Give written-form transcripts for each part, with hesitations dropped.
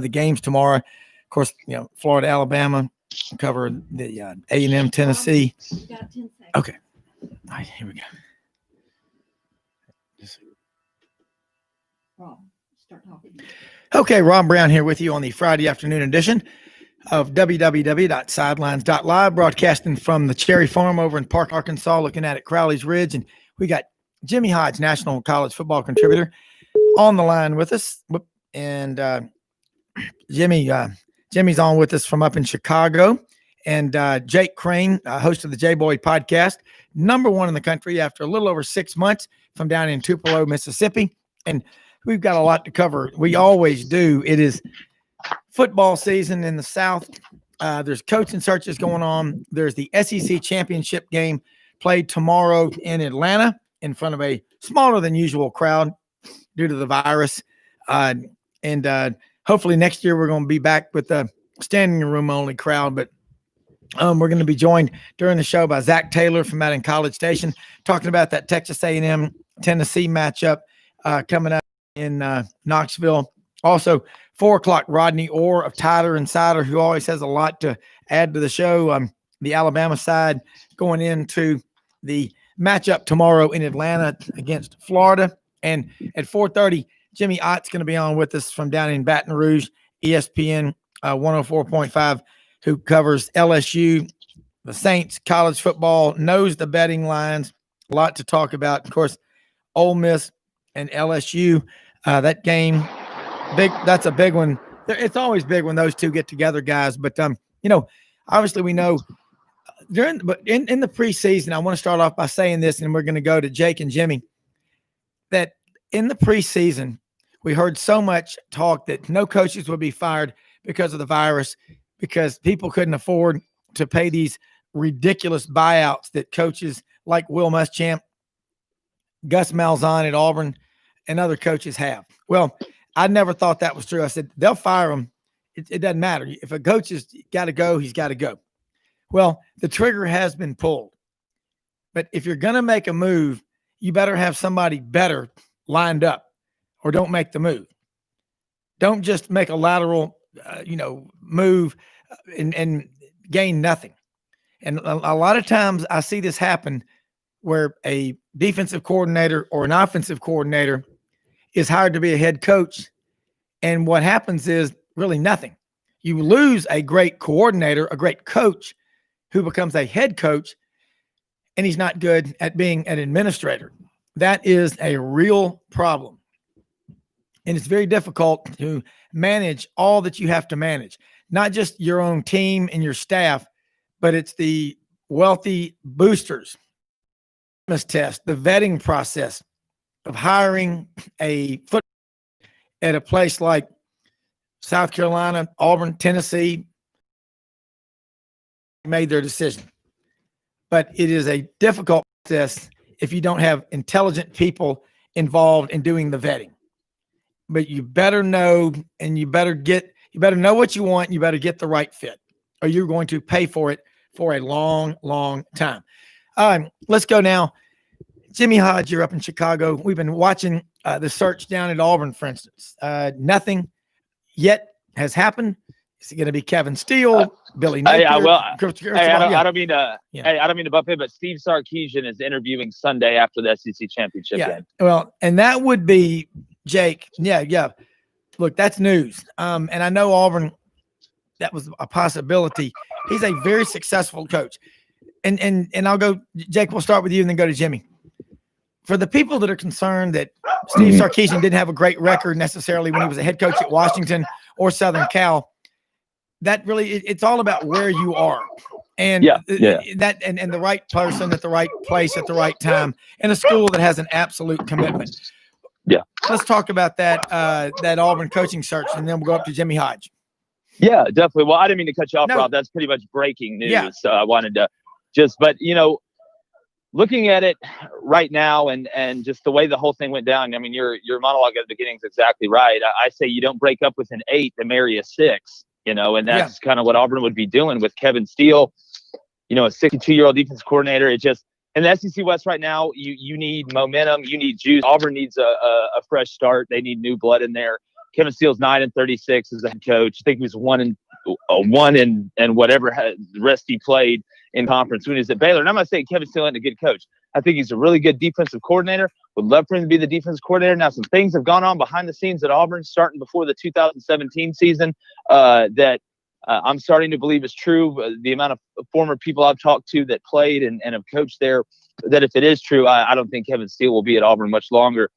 the games tomorrow. Of course, Florida, Alabama, cover the A&M, Tennessee. Okay. All right, here we go. Okay, Rob Brown here with you on the Friday afternoon edition of www.sidelines.live, broadcasting from the Cherry Farm over in Park, Arkansas, looking at Crowley's Ridge. And we got Jimmy Hodge, national college football contributor, on the line with us. And Jimmy's on with us from up in Chicago. And Jake Crane, host of the J-Boy podcast, #1 in the country after a little over 6 months, from down in Tupelo, Mississippi. And we've got a lot to cover. We always do. It is football season in the South. There's coaching searches going on. There's the SEC championship game played tomorrow in Atlanta in front of a smaller than usual crowd due to the virus. And hopefully next year we're going to be back with a standing room only crowd. But we're going to be joined during the show by Zach Taylor from out in College Station, talking about that Texas A&M Tennessee matchup coming up in Knoxville. Also, 4 o'clock, Rodney Orr of Tyler Insider, who always has a lot to add to the show. The Alabama side going into the matchup tomorrow in Atlanta against Florida. And at 4:30, Jimmy Ott's going to be on with us from down in Baton Rouge, ESPN 104.5, who covers LSU, the Saints, college football, knows the betting lines. A lot to talk about. Of course, Ole Miss and LSU, that game, big. That's a big one. It's always big when those two get together, guys. But obviously we know in the preseason. I want to start off by saying this, and we're going to go to Jake and Jimmy. That in the preseason, we heard so much talk that no coaches would be fired because of the virus, because people couldn't afford to pay these ridiculous buyouts that coaches like Will Muschamp, Gus Malzahn at Auburn, and other coaches have. Well, I never thought that was true. I said, they'll fire him. It doesn't matter. If a coach has got to go, he's got to go. Well, the trigger has been pulled. But if you're going to make a move, you better have somebody better lined up, or don't make the move. Don't just make a lateral, move and gain nothing. And a lot of times I see this happen where a defensive coordinator or an offensive coordinator is hired to be a head coach. And what happens is really nothing. You lose a great coordinator, a great coach who becomes a head coach, and he's not good at being an administrator. That is a real problem. And it's very difficult to manage all that you have to manage, not just your own team and your staff, but it's the wealthy boosters, test, the vetting process of hiring a football at a place like South Carolina, Auburn, Tennessee, made their decision. But it is a difficult process if you don't have intelligent people involved in doing the vetting. But you better know, and you better know what you want. And you better get the right fit, or you're going to pay for it for a long, long time. Let's go now. Jimmy Hodge, you're up in Chicago. We've been watching the search down at Auburn, for instance. Nothing yet has happened. Is it going to be Kevin Steele, Billy Napier? I don't mean to bump in, but Steve Sarkisian is interviewing Sunday after the SEC championship game. Well, and that would be Jake. Yeah. Look, that's news. And I know Auburn, that was a possibility. He's a very successful coach. And I'll go, Jake, we'll start with you and then go to Jimmy. For the people that are concerned that Steve Sarkisian didn't have a great record necessarily when he was a head coach at Washington or Southern Cal, that really, it's all about where you are. And that and the right person at the right place at the right time, in a school that has an absolute commitment. Yeah. Let's talk about that Auburn coaching search, and then we'll go up to Jimmy Hodge. Yeah, definitely. Well, I didn't mean to cut you off, No. Rob. That's pretty much breaking news. Yeah. So I wanted to but looking at it right now and just the way the whole thing went down, I mean, your monologue at the beginning is exactly right. I say you don't break up with an 8 to marry a 6, and that's kind of what Auburn would be doing with Kevin Steele, a 62-year-old defense coordinator. It just, in the SEC West right now, you need momentum, you need juice. Auburn needs a fresh start. They need new blood in there. Kevin Steele's 9-36 as a head coach. I think he was one and whatever the rest he played in conference when he was at Baylor. And I'm not saying Kevin Steele isn't a good coach. I think he's a really good defensive coordinator. Would love for him to be the defensive coordinator. Now, some things have gone on behind the scenes at Auburn starting before the 2017 season that I'm starting to believe is true. The amount of former people I've talked to that played and have coached there, that if it is true, I don't think Kevin Steele will be at Auburn much longer.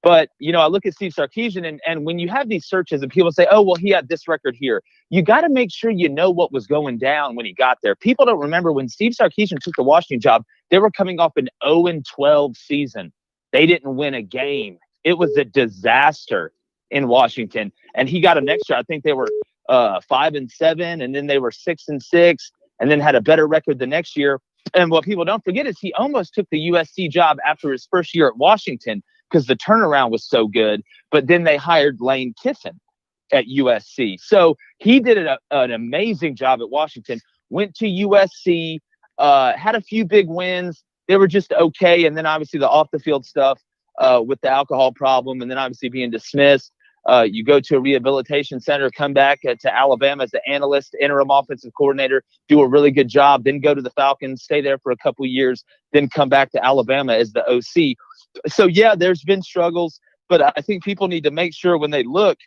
But, I look at Steve Sarkisian, and when you have these searches and people say, oh, well, he had this record here, you got to make sure you know what was going down when he got there. People don't remember when Steve Sarkisian took the Washington job, they were coming off an 0-12 season. They didn't win a game. It was a disaster in Washington. And he got them next year. I think they were 5-7, and then they were 6-6, and then had a better record the next year. And what people don't forget is he almost took the USC job after his first year at Washington because the turnaround was so good. But then they hired Lane Kiffin at USC. So he did an amazing job at Washington, went to USC, had a few big wins. They were just okay. And then obviously the off the field stuff with the alcohol problem, and then obviously being dismissed. You go to a rehabilitation center, come back to Alabama as the analyst, interim offensive coordinator, do a really good job, then go to the Falcons, stay there for a couple of years, then come back to Alabama as the OC. So, yeah, there's been struggles, but I think people need to make sure when they look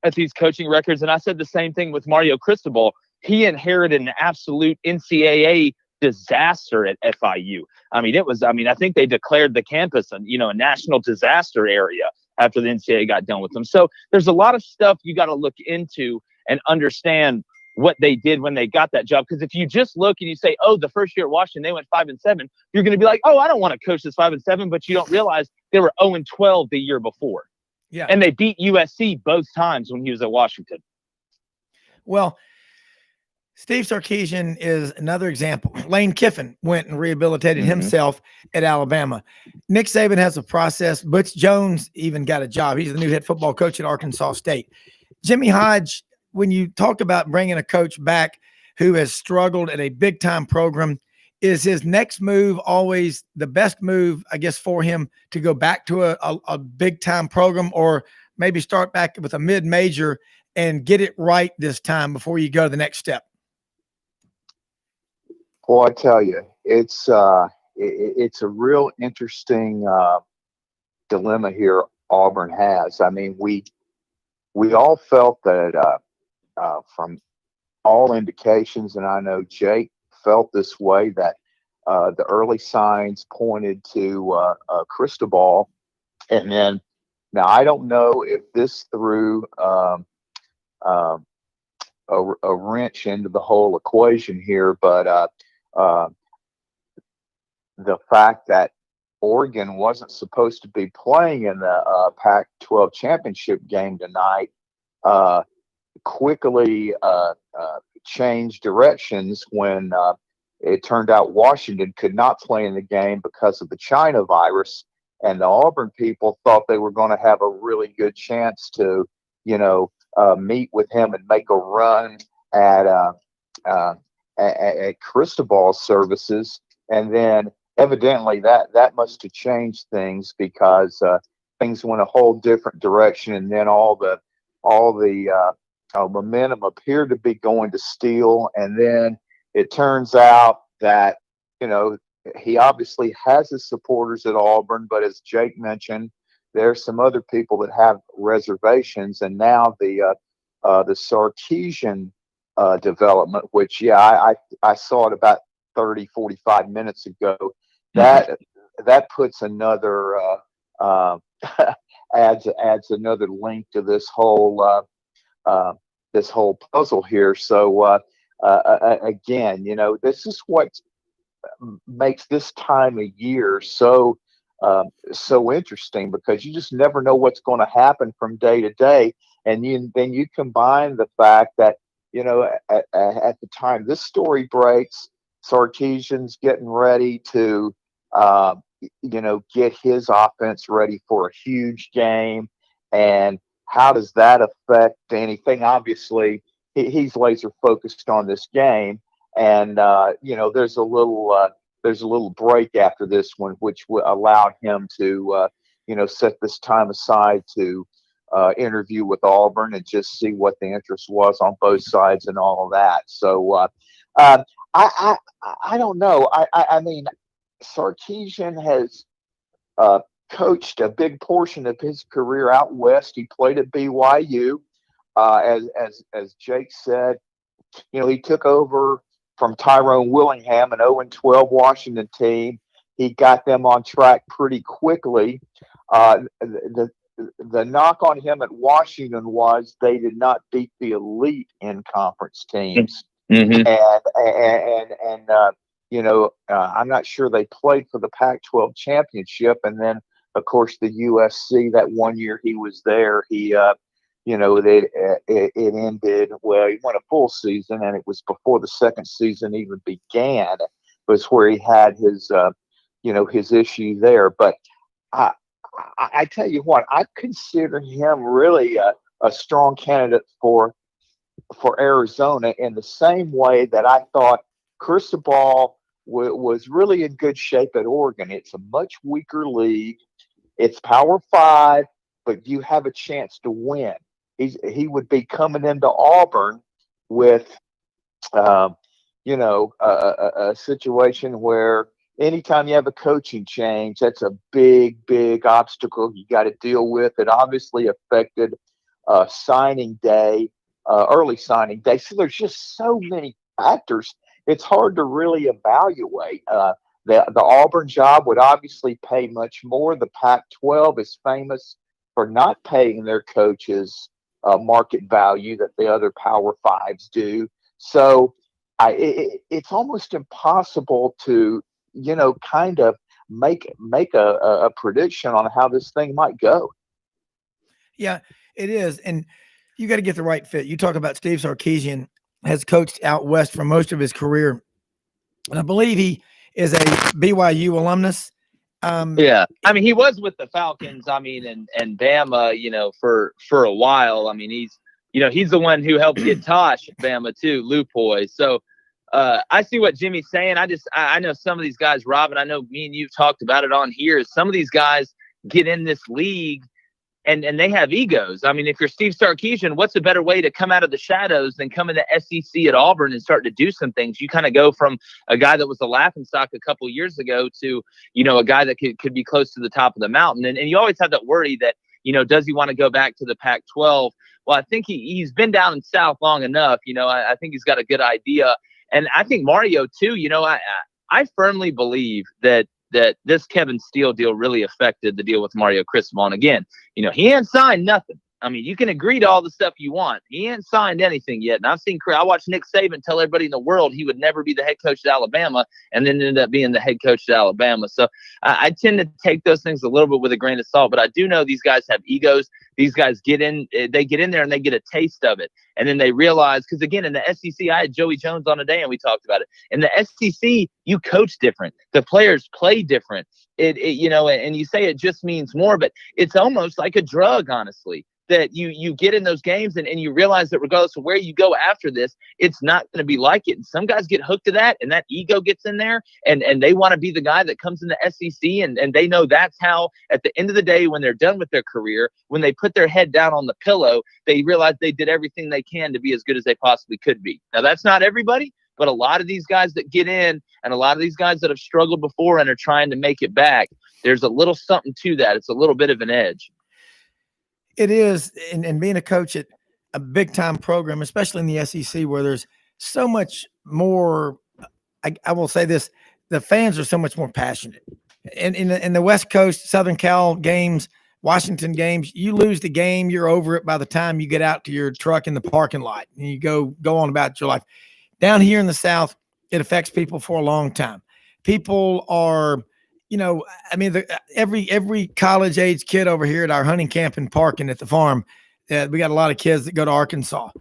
at these coaching records, and I said the same thing with Mario Cristobal, he inherited an absolute NCAA disaster at FIU. I think they declared the campus a national disaster area after the NCAA got done with them. So there's a lot of stuff you got to look into and understand what they did when they got that job. Because if you just look and you say, oh, the first year at Washington, they went 5-7, you're going to be like, oh, I don't want to coach this 5-7, but you don't realize they were 0-12 the year before. Yeah. And they beat USC both times when he was at Washington. Well, Steve Sarkisian is another example. Lane Kiffin went and rehabilitated himself at Alabama. Nick Saban has a process. Butch Jones even got a job. He's the new head football coach at Arkansas State. Jimmy Hodge, when you talk about bringing a coach back who has struggled at a big-time program, is his next move always the best move, I guess, for him to go back to a big-time program, or maybe start back with a mid-major and get it right this time before you go to the next step? Well, I tell you, it's a real interesting dilemma here Auburn has. I mean, we all felt that from all indications, and I know Jake felt this way, that the early signs pointed to Cristobal. And then, now I don't know if this threw a wrench into the whole equation here, but the fact that Oregon wasn't supposed to be playing in the Pac-12 championship game tonight quickly changed directions when it turned out Washington could not play in the game because of the China virus, and the Auburn people thought they were going to have a really good chance to, meet with him and make a run at Cristobal's services. And then evidently that must have changed things, because things went a whole different direction, and then all the momentum appeared to be going to Steele. And then it turns out that he obviously has his supporters at Auburn, but as Jake mentioned, there's some other people that have reservations. And now the Sarkisian development, which I saw it about 30-45 minutes ago, that puts another adds another link to this whole puzzle here. So again, this is what makes this time of year so interesting, because you just never know what's going to happen from day to day. And then you combine the fact that, at the time this story breaks, Sarkisian's getting ready to, get his offense ready for a huge game. And how does that affect anything? Obviously, he's laser focused on this game. And, there's a little break after this one, which allowed him to, set this time aside to interview with Auburn and just see what the interest was on both sides and all of that. So I don't know. I mean, Sarkisian has coached a big portion of his career out west. He played at BYU. As Jake said, he took over from Tyrone Willingham, an 0-12 Washington team. He got them on track pretty quickly. The knock on him at Washington was they did not beat the elite in conference teams. Mm-hmm. I'm not sure they played for the Pac-12 championship. And then, of course, the USC, that 1 year he was there, it ended, well, he won a full season, and it was before the second season even began, was where he had his issue there. But I tell you what, I consider him really a strong candidate for Arizona, in the same way that I thought Cristobal was really in good shape at Oregon. It's a much weaker league. It's Power 5, but you have a chance to win. He would be coming into Auburn with, a situation where anytime you have a coaching change, that's a big, big obstacle you got to deal with. It obviously affected signing day, early signing day. So there's just so many factors. It's hard to really evaluate. The Auburn job would obviously pay much more. The Pac-12 is famous for not paying their coaches market value that the other Power 5s do. So it's almost impossible to, kind of make a prediction on how this thing might go. Yeah, it is. And you got to get the right fit. You talk about Steve Sarkisian has coached out west for most of his career. And I believe he is a BYU alumnus. Yeah. I mean, he was with the Falcons, and Bama, for a while. I mean, he's the one who helped get Tosh at Bama too, Lupoy. So I see what Jimmy's saying. I know some of these guys, Rob, and I know me and you've talked about it on here, is some of these guys get in this league and they have egos. I mean, if you're Steve Sarkisian, what's a better way to come out of the shadows than come into SEC at Auburn and start to do some things? You kind of go from a guy that was a laughingstock a couple of years ago to, a guy that could be close to the top of the mountain. And you always have that worry that, does he want to go back to the Pac-12? Well, I think he's been down in South long enough. I think he's got a good idea. And I think Mario too, I firmly believe that this Kevin Steele deal really affected the deal with Mario Cristobal. And again, he ain't signed nothing. I mean, you can agree to all the stuff you want. He ain't signed anything yet. And I watched Nick Saban tell everybody in the world he would never be the head coach at Alabama, and then ended up being the head coach at Alabama. So I tend to take those things a little bit with a grain of salt. But I do know these guys have egos. These guys get in there and they get a taste of it. And then they realize, because again, in the SEC, I had Joey Jones on today and we talked about it. In the SEC, you coach different. The players play different. And you say it just means more, but it's almost like a drug, honestly. That you get in those games and you realize that regardless of where you go after this, it's not going to be like it. And some guys get hooked to that, and that ego gets in there, and they want to be the guy that comes in the SEC, and they know that's how, at the end of the day, when they're done with their career, when they put their head down on the pillow, they realize they did everything they can to be as good as they possibly could be. Now, that's not everybody, but a lot of these guys that get in, and a lot of these guys that have struggled before and are trying to make it back, there's a little something to that. It's a little bit of an edge. It is, and being a coach at a big time program, especially in the SEC, where there's so much more. I will say this: the fans are so much more passionate. And in the West Coast, Southern Cal games, Washington games, you lose the game, you're over it by the time you get out to your truck in the parking lot and you go on about your life. Down here in the South, it affects people for a long time. People are. Every college age kid over here at our hunting camp and parking at the farm, we got a lot of kids that go to Arkansas.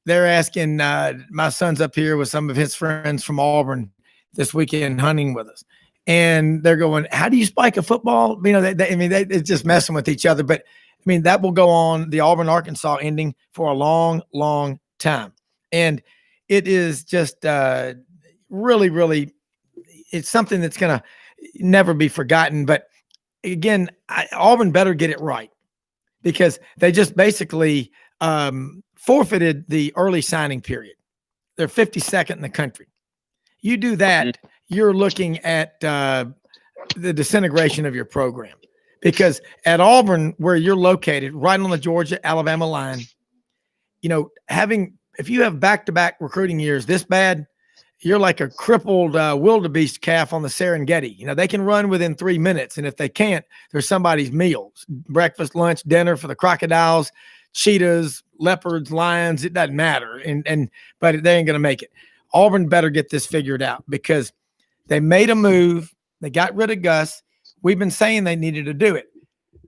They're asking, my son's up here with some of his friends from Auburn this weekend hunting with us. And they're going, how do you spike a football? They're just messing with each other. But that will go on, the Auburn, Arkansas ending, for a long, long time. And it is just really, really, it's something that's going to never be forgotten. But again, Auburn better get it right, because they just basically forfeited the early signing period. They're 52nd in the country. You do that, you're looking at the disintegration of your program. Because at Auburn, where you're located, right on the Georgia-Alabama line, if you have back-to-back recruiting years this bad, you're like a crippled wildebeest calf on the Serengeti. They can run within 3 minutes, and if they can't, there's somebody's meals, breakfast, lunch, dinner for the crocodiles, cheetahs, leopards, lions. It doesn't matter, but they ain't gonna make it. Auburn better get this figured out because they made a move. They got rid of Gus. We've been saying they needed to do it,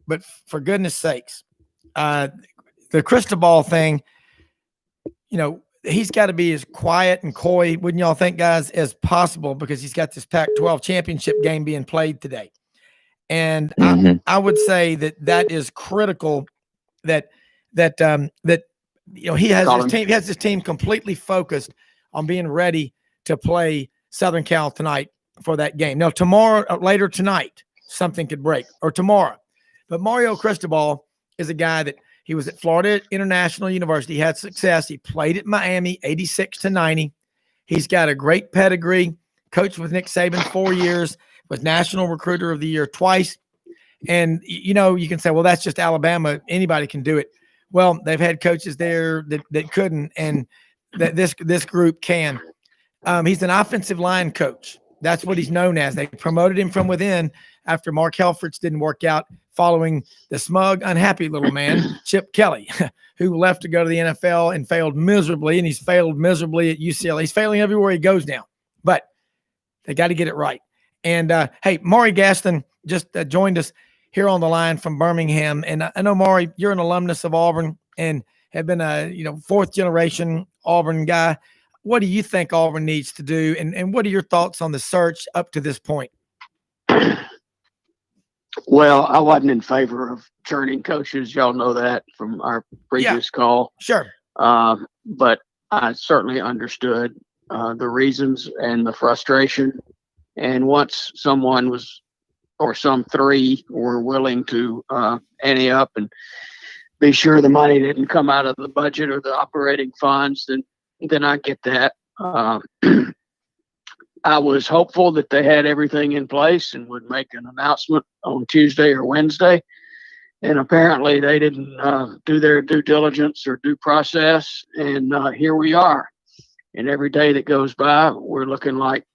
but for goodness sakes, the Cristobal thing, he's got to be as quiet and coy, wouldn't y'all think, guys, as possible, because he's got this Pac-12 championship game being played today. And I would say that is critical that he has his team completely focused on being ready to play Southern Cal tonight for that game. Now, later tonight, something could break, or tomorrow. But Mario Cristobal is a guy that he was at Florida International University, had success. He played at Miami, 86-90. He's got a great pedigree, coached with Nick Saban 4 years, was National Recruiter of the Year twice. And, you can say, well, that's just Alabama. Anybody can do it. Well, they've had coaches there that couldn't, and that this group can. He's an offensive line coach. That's what he's known as. They promoted him from within after Mark Helfrich's didn't work out, following the smug, unhappy little man, Chip Kelly, who left to go to the NFL and failed miserably, and he's failed miserably at UCLA. He's failing everywhere he goes now. But they got to get it right. And, hey, Maury Gaston just joined us here on the line from Birmingham. And I know, Maury, you're an alumnus of Auburn and have been a fourth-generation Auburn guy. What do you think Auburn needs to do, and what are your thoughts on the search up to this point? Well, I wasn't in favor of churning coaches. Y'all know that from our previous call. Sure. But I certainly understood the reasons and the frustration. And once someone was, or some three were willing to ante up and be sure the money didn't come out of the budget or the operating funds, then I get that. I was hopeful that they had everything in place and would make an announcement on Tuesday or Wednesday. And apparently they didn't do their due diligence or due process. And here we are. And every day that goes by, we're looking like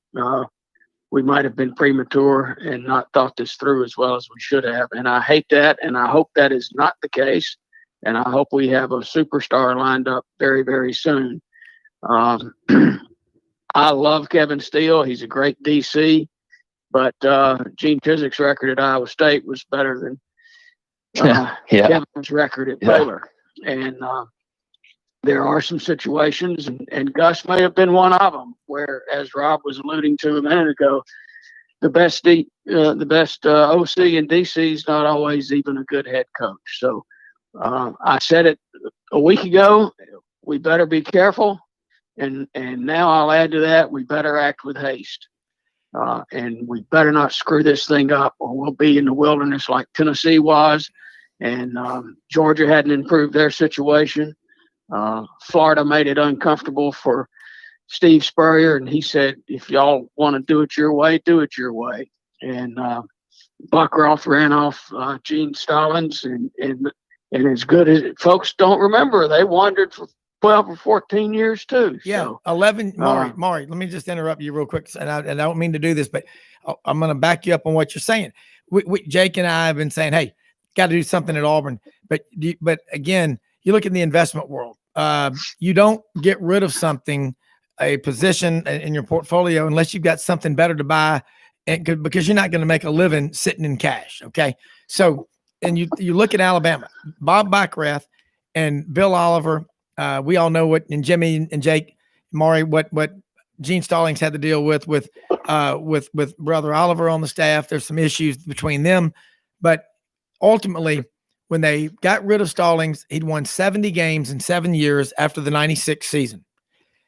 we might have been premature and not thought this through as well as we should have. And I hate that. And I hope that is not the case. And I hope we have a superstar lined up very, very soon. I love Kevin Steele. He's a great DC, but Gene Chizik's record at Iowa State was better than Kevin's record at Baylor. And there are some situations, and Gus may have been one of them, where, as Rob was alluding to a minute ago, the best OC and DC is not always even a good head coach. So I said it a week ago, we better be careful. And now I'll add to that, we better act with haste. And we better not screw this thing up, or we'll be in the wilderness like Tennessee was. And Georgia hadn't improved their situation. Florida made it uncomfortable for Steve Spurrier, and he said, if y'all want to do it your way, do it your way. And Buckroff ran off Gene Stallings, and as good as folks don't remember, they wandered for 12 or 14 years too. Yeah, so, 11. Maury, let me just interrupt you real quick, and I don't mean to do this, but I'm going to back you up on what you're saying. Jake and I have been saying, hey, got to do something at Auburn. But again, you look in the investment world. You don't get rid of a position in your portfolio unless you've got something better to buy, because you're not going to make a living sitting in cash. Okay, so and you look at Alabama, Bob Backrath and Bill Oliver. We all know what, and Jimmy and Jake, Maury, what Gene Stallings had to deal with Brother Oliver on the staff. There's some issues between them, but ultimately, when they got rid of Stallings, he'd won 70 games in 7 years after the 96 season.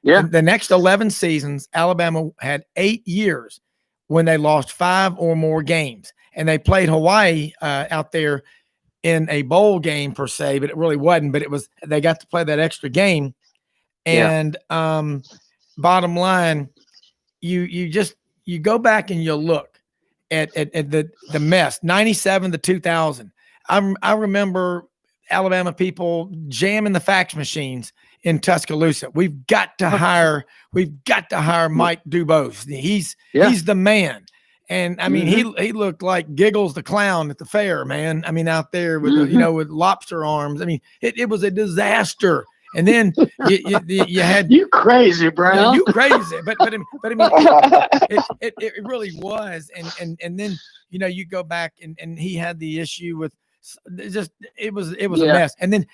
Yeah. The next 11 seasons, Alabama had 8 years when they lost 5 or more games, and they played Hawaii out there in a bowl game per se, but it really wasn't. But they got to play that extra game. And bottom line, you go back and you look at the mess, 97 to 2000. I remember Alabama people jamming the fax machines in Tuscaloosa. We've got to hire Mike Dubose. He's the man. And I mean, he looked like Giggles the clown at the fair, man. I mean, out there with with lobster arms. I mean, it was a disaster. And then you had you crazy, Brown. You crazy, but I mean, it really was. And then you go back and he had the issue with it was a mess. And then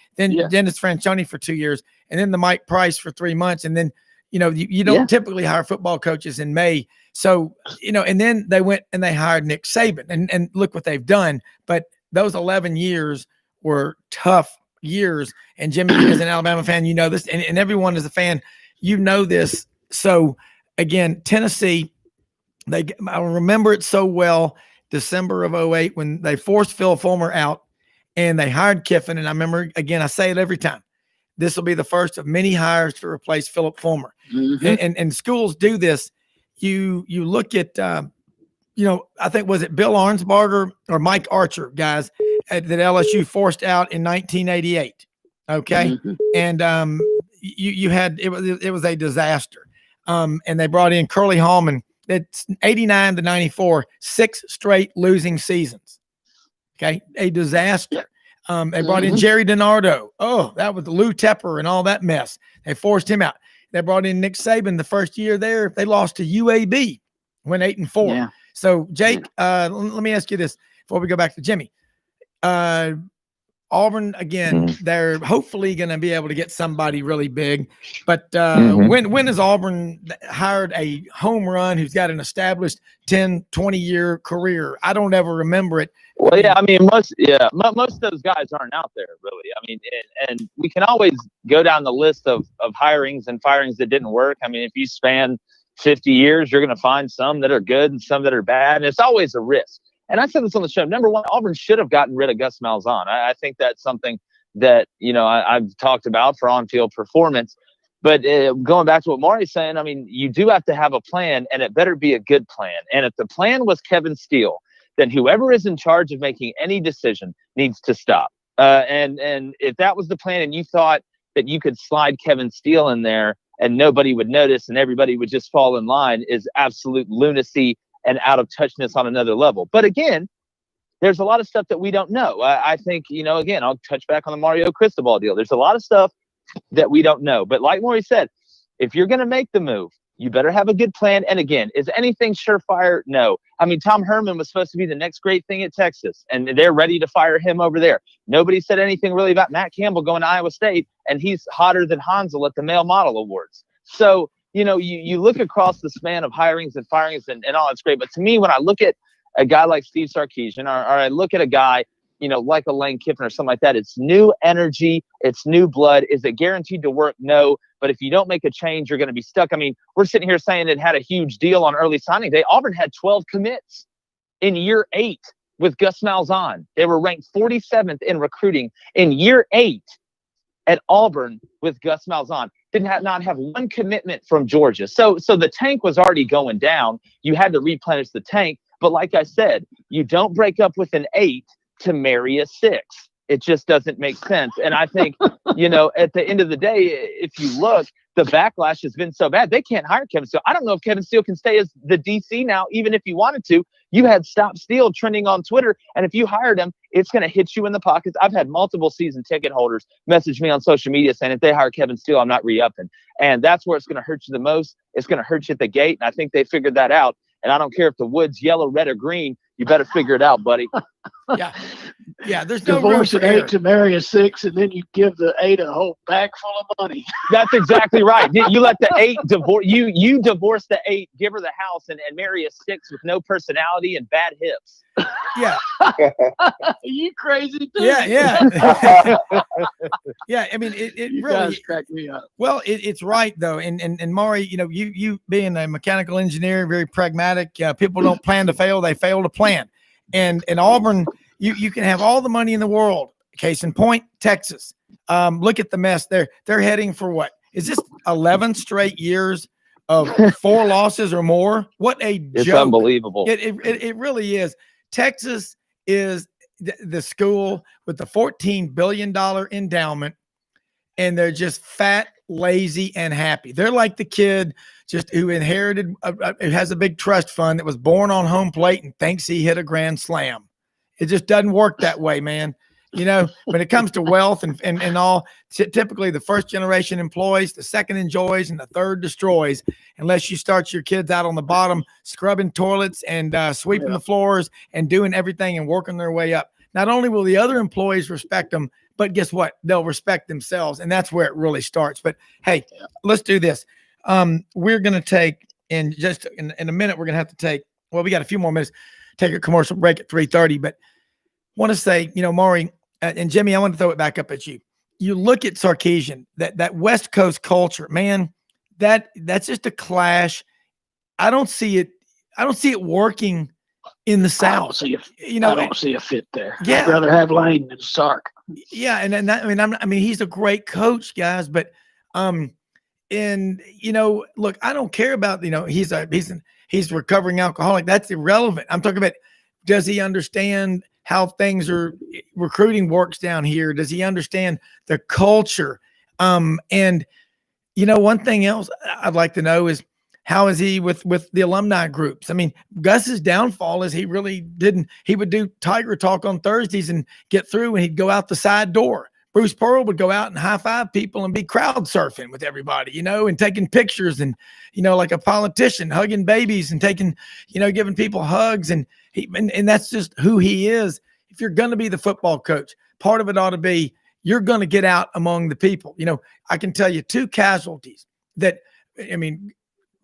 Dennis Franchione for 2 years, and then the Mike Price for 3 months, and then you don't typically hire football coaches in May. So, and then they went and they hired Nick Saban, and look what they've done. But those 11 years were tough years. And Jimmy, as an Alabama fan, this, and everyone is a fan, this. So again, Tennessee, I remember it so well, December of 2008, when they forced Phil Fulmer out and they hired Kiffin. And I remember, again, I say it every time, this will be the first of many hires to replace Philip Fulmer. And schools do this. You look at, I think, was it Bill Arnsbarger or Mike Archer, guys, that LSU forced out in 1988. Okay. And you had, it was a disaster. And they brought in Curly Hallman. It's 89 to 94, 6 straight losing seasons. Okay. A disaster. They brought in Jerry DiNardo. Oh, that was Lou Tepper and all that mess. They forced him out. They brought in Nick Saban the first year there. They lost to UAB, went 8-4. Yeah. So Jake, let me ask you this before we go back to Jimmy. Auburn, again, they're hopefully going to be able to get somebody really big. But when has Auburn hired a home run who's got an established 10, 20-year career? I don't ever remember it. Well, yeah, I mean, most of those guys aren't out there, really. I mean, and we can always go down the list of hirings and firings that didn't work. I mean, if you span 50 years, you're going to find some that are good and some that are bad. And it's always a risk. And I said this on the show. Number one, Auburn should have gotten rid of Gus Malzahn. I think that's something that, I've talked about for on-field performance. But going back to what Maury's saying, I mean, you do have to have a plan, and it better be a good plan. And if the plan was Kevin Steele, then whoever is in charge of making any decision needs to stop. And if that was the plan and you thought that you could slide Kevin Steele in there and nobody would notice and everybody would just fall in line, is absolute lunacy and out of touchness on another level. But again, there's a lot of stuff that we don't know. I think, again, I'll touch back on the Mario Cristobal deal. There's a lot of stuff that we don't know. But like Maury said, if you're going to make the move, you better have a good plan. And again, is anything surefire? No. I mean, Tom Herman was supposed to be the next great thing at Texas, and they're ready to fire him over there. Nobody said anything really about Matt Campbell going to Iowa State, and he's hotter than Hansel at the Male Model Awards. So, you look across the span of hirings and firings and all that's great. But to me, when I look at a guy like Steve Sarkisian, or I look at a guy, like a Lane Kiffin or something like that, it's new energy, it's new blood. Is it guaranteed to work? No. But if you don't make a change, you're going to be stuck. I mean, we're sitting here saying it had a huge deal on early signing day. Auburn had 12 commits in year 8 with Gus Malzahn. They were ranked 47th in recruiting in year 8 at Auburn with Gus Malzahn. Not have one commitment from Georgia. So the tank was already going down. You had to replenish the tank. But like I said, you don't break up with an 8 to marry a 6. It just doesn't make sense. And I think, at the end of the day, if you look, the backlash has been so bad. They can't hire Kevin Steele. I don't know if Kevin Steele can stay as the DC now, even if he wanted to. You had Stop Steele trending on Twitter. And if you hired him, it's going to hit you in the pockets. I've had multiple season ticket holders message me on social media saying, if they hire Kevin Steele, I'm not re-upping. And that's where it's going to hurt you the most. It's going to hurt you at the gate. And I think they figured that out. And I don't care if the wood's yellow, red, or green. You better figure it out, buddy. Yeah. There's no divorce an 8 to marry a 6, and then you give the 8 a whole bag full of money. That's exactly right. You let the 8 divorce you divorce the 8, give her the house, and marry a 6 with no personality and bad hips. Yeah. Are you crazy too? Yeah. Yeah. I mean, it you really guys crack me up. Well, it's right though. And Maury, you being a mechanical engineer, very pragmatic, people don't plan to fail, they fail to plan. And Auburn, You can have all the money in the world. Case in point, Texas. Look at the mess. They're heading for what? Is this 11 straight years of 4 losses or more? What a joke. It's unbelievable. It really is. Texas is the school with the $14 billion endowment, and they're just fat, lazy, and happy. They're like the kid just who inherited, who has a big trust fund that was born on home plate and thinks he hit a grand slam. It just doesn't work that way, man. You know, when it comes to wealth and all, typically the first generation employs, the second enjoys, and the third destroys, unless you start your kids out on the bottom, scrubbing toilets and sweeping the floors and doing everything and working their way up. Not only will the other employees respect them, but guess what? They'll respect themselves. And that's where it really starts. But hey, let's do this. We're going to take, in a minute, we're going to have to take, well, we got a few more minutes, take a commercial break at 3:30, but want to say, you know, Maury and Jimmy, I want to throw it back up at you. You look at Sarkisian, that West Coast culture, man, that's just a clash. I don't see it working in the South. I don't see a fit there. Yeah. I'd rather have Lane than Sark. Yeah, and that, I mean, he's a great coach, guys, but and you know, look, I don't care about, you know, he's recovering alcoholic. That's irrelevant. I'm talking about, does he understand how things are, recruiting works down here? Does he understand the culture? And you know, one thing else I'd like to know is, how is he with the alumni groups? I mean, Gus's downfall is he really didn't. He would do Tiger Talk on Thursdays and get through, and he'd go out the side door. Bruce Pearl would go out and high five people and be crowd surfing with everybody, you know, and taking pictures and, you know, like a politician, hugging babies and taking, you know, giving people hugs. And that's just who he is. If you're going to be the football coach, part of it ought to be, you're going to get out among the people. You know, I can tell you 2 casualties that, I mean,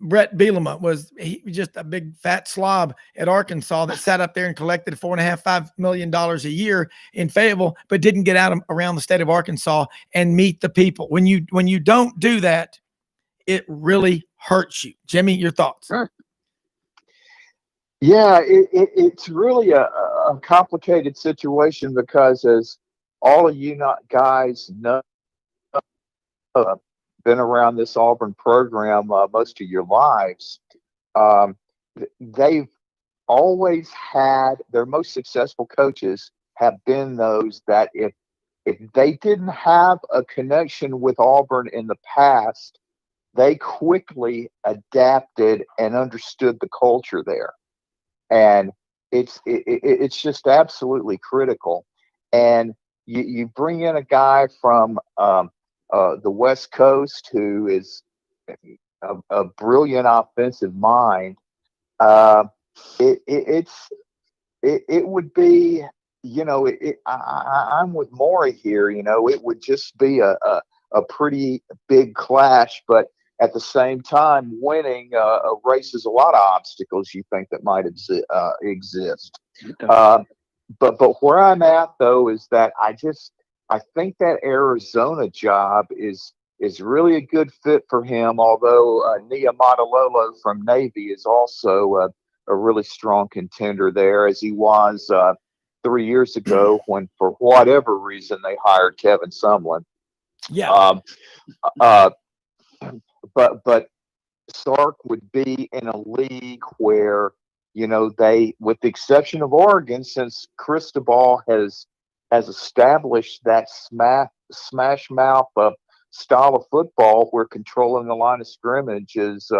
Brett Bielema was just a big fat slob at Arkansas that sat up there and collected $4.5 million a year in Fayetteville, but didn't get out around the state of Arkansas and meet the people. When you don't do that, it really hurts you. Jimmy, your thoughts? Sure. Yeah, it's really a complicated situation because, as all of you guys know, been around this Auburn program most of your lives. They've always had, their most successful coaches have been those that if they didn't have a connection with Auburn in the past, they quickly adapted and understood the culture there. And it's just absolutely critical. And you bring in a guy from the West Coast who is a brilliant offensive mind. It would be, you know, I'm with Maury here. You know, it would just be a pretty big clash, but at the same time, winning erases a lot of obstacles you think that might exist. But where I'm at though is that I think that Arizona job is really a good fit for him. Although Nia Matalolo from Navy is also a really strong contender there, as he was 3 years ago when, for whatever reason, they hired Kevin Sumlin. Yeah. But Sark would be in a league where, you know, they, with the exception of Oregon, since Cristobal has established that smash mouth style of football where controlling the line of scrimmage is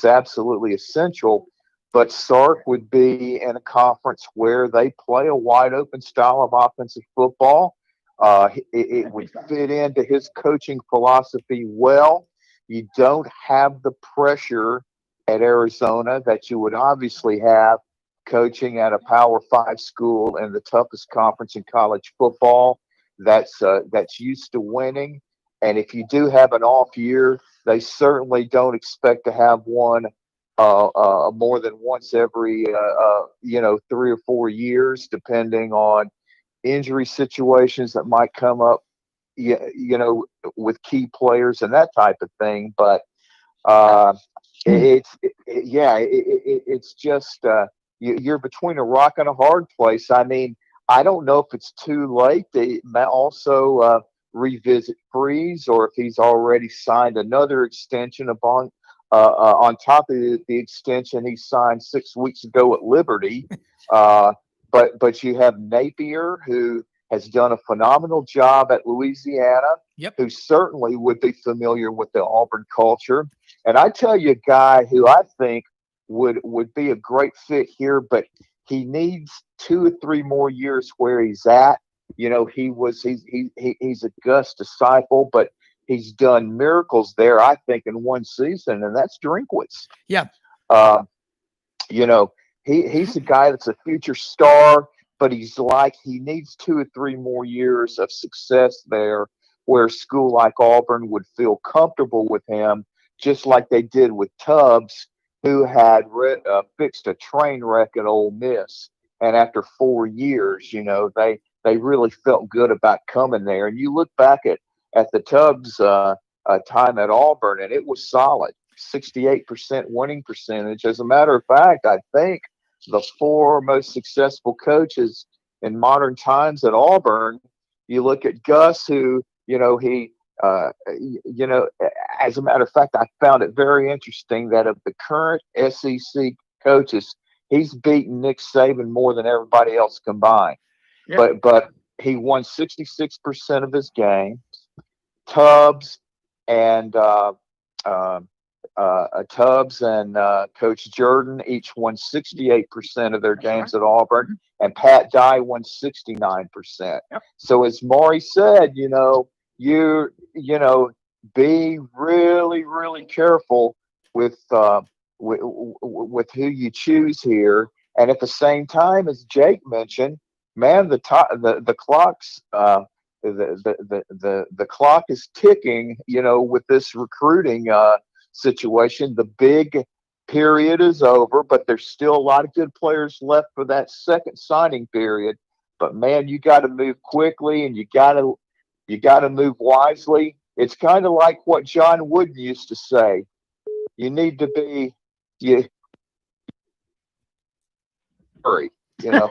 absolutely essential. But Sark would be in a conference where they play a wide open style of offensive football. It would fit into his coaching philosophy well. You don't have the pressure at Arizona that you would obviously have coaching at a Power 5 school in the toughest conference in college football that's used to winning. And if you do have an off year, they certainly don't expect to have one more than once every 3 or 4 years, depending on injury situations that might come up, you know, with key players and that type of thing. But it's just you're between a rock and a hard place. I mean, I don't know if it's too late. They may also revisit Freeze, or if he's already signed another extension on top of the extension he signed 6 weeks ago at Liberty. But you have Napier, who has done a phenomenal job at Louisiana, Yep. who certainly would be familiar with the Auburn culture. And I tell you, a guy who I think would be a great fit here, but he needs 2 or 3 more years where he's at. You know, he's a Gus disciple, but he's done miracles there, I think, in one season, and that's Drinkwitz. Yeah. You know, he's a guy that's a future star, but he needs 2 or 3 more years of success there, where a school like Auburn would feel comfortable with him, just like they did with Tubbs, who had fixed a train wreck at Ole Miss. And after 4 years, you know, they really felt good about coming there. And you look back at the Tubbs time at Auburn, and it was solid, 68% winning percentage. As a matter of fact, I think the 4 most successful coaches in modern times at Auburn, you look at Gus, who, you know, as a matter of fact, I found it very interesting that of the current SEC coaches, he's beaten Nick Saban more than everybody else combined. Yeah. But he won 66% of his games. Tubbs and Coach Jordan each won 68% of their games at Auburn, and Pat Dye won 69%. Yep. So as Maury said, you know, be really, really careful with who you choose here. And at the same time, as Jake mentioned, man, the clock's the clock is ticking, you know, with this recruiting situation. The big period is over, but there's still a lot of good players left for that second signing period. But man, you got to move quickly, and you got to move wisely. It's kind of like what John Wooden used to say. You need to be hurry. You know.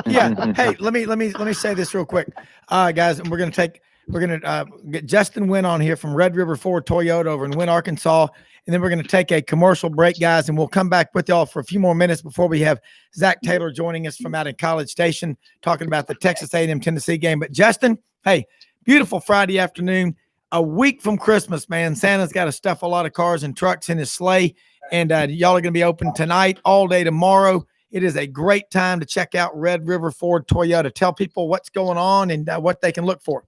Yeah. Hey, let me say this real quick, guys, and we're gonna get Justin Wynn on here from Red River Ford Toyota over in Wynn, Arkansas, and then we're gonna take a commercial break, guys, and we'll come back with y'all for a few more minutes before we have Zach Taylor joining us from out in College Station talking about the Texas A&M Tennessee game. But Justin, hey, beautiful Friday afternoon, a week from Christmas, man. Santa's got to stuff a lot of cars and trucks in his sleigh, and y'all are gonna be open tonight, all day tomorrow. It is a great time to check out Red River Ford Toyota. Tell people what's going on and what they can look for.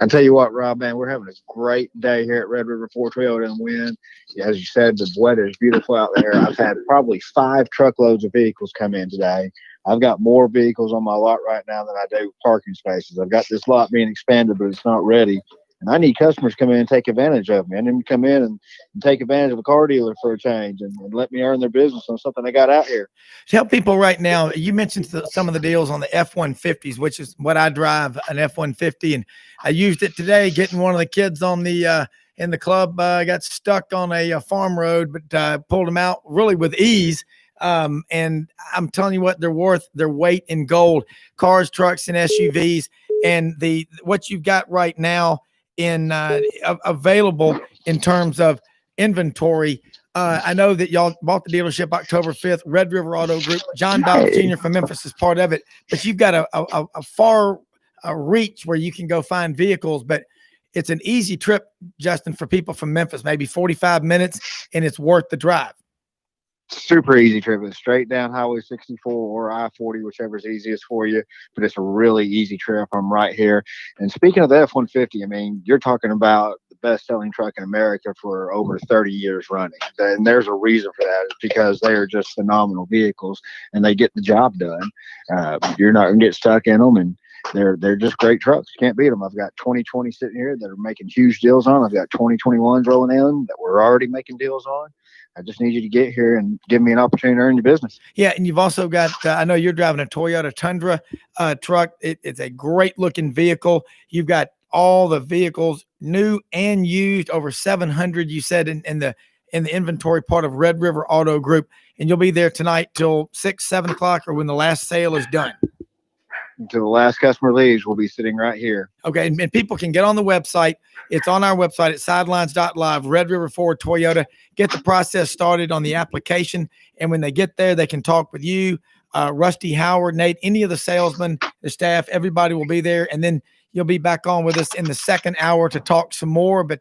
I tell you what, Rob, man, we're having a great day here at Red River Ford Toyota and Wynn. As you said, the weather is beautiful out there. I've had probably 5 truckloads of vehicles come in today. I've got more vehicles on my lot right now than I do parking spaces. I've got this lot being expanded, but it's not ready. And I need customers to come in and take advantage of me. I need them to come in and take advantage of a car dealer for a change and let me earn their business on something they got out here. Tell people right now, you mentioned some of the deals on the F-150s, which is what I drive, an F-150. And I used it today, getting one of the kids on the in the club, got stuck on a farm road, but pulled them out really with ease. And I'm telling you what, they're worth their weight in gold. Cars, trucks, and SUVs. And what you've got right now in available in terms of inventory. I know that y'all bought the dealership October 5th, Red River Auto Group. John Dobbs Jr. from Memphis is part of it, but you've got a far reach where you can go find vehicles, but it's an easy trip, Justin, for people from Memphis, maybe 45 minutes, and it's worth the drive. Super easy trip. It's straight down Highway 64 or I-40, whichever's easiest for you. But it's a really easy trip. I'm right here. And speaking of the F-150, I mean, you're talking about the best-selling truck in America for over 30 years running. And there's a reason for that. It's because they are just phenomenal vehicles, and they get the job done. You're not going to get stuck in them, and they're just great trucks. You can't beat them. I've got 2020 sitting here that are making huge deals on. I've got 2021s rolling in that we're already making deals on. I just need you to get here and give me an opportunity to earn your business. Yeah, and you've also got, I know you're driving a Toyota Tundra truck. It's a great-looking vehicle. You've got all the vehicles, new and used, over 700, you said, in the inventory part of Red River Auto Group. And you'll be there tonight till 6, 7 o'clock or when the last sale is done. until the last customer leaves, we'll be sitting right here. Okay, and people can get on the website. It's on our website at sidelines.live, Red River Ford Toyota. Get the process started on the application, and when they get there, they can talk with you, Rusty, Howard, Nate, any of the salesmen, the staff, everybody will be there, and then you'll be back on with us in the second hour to talk some more. But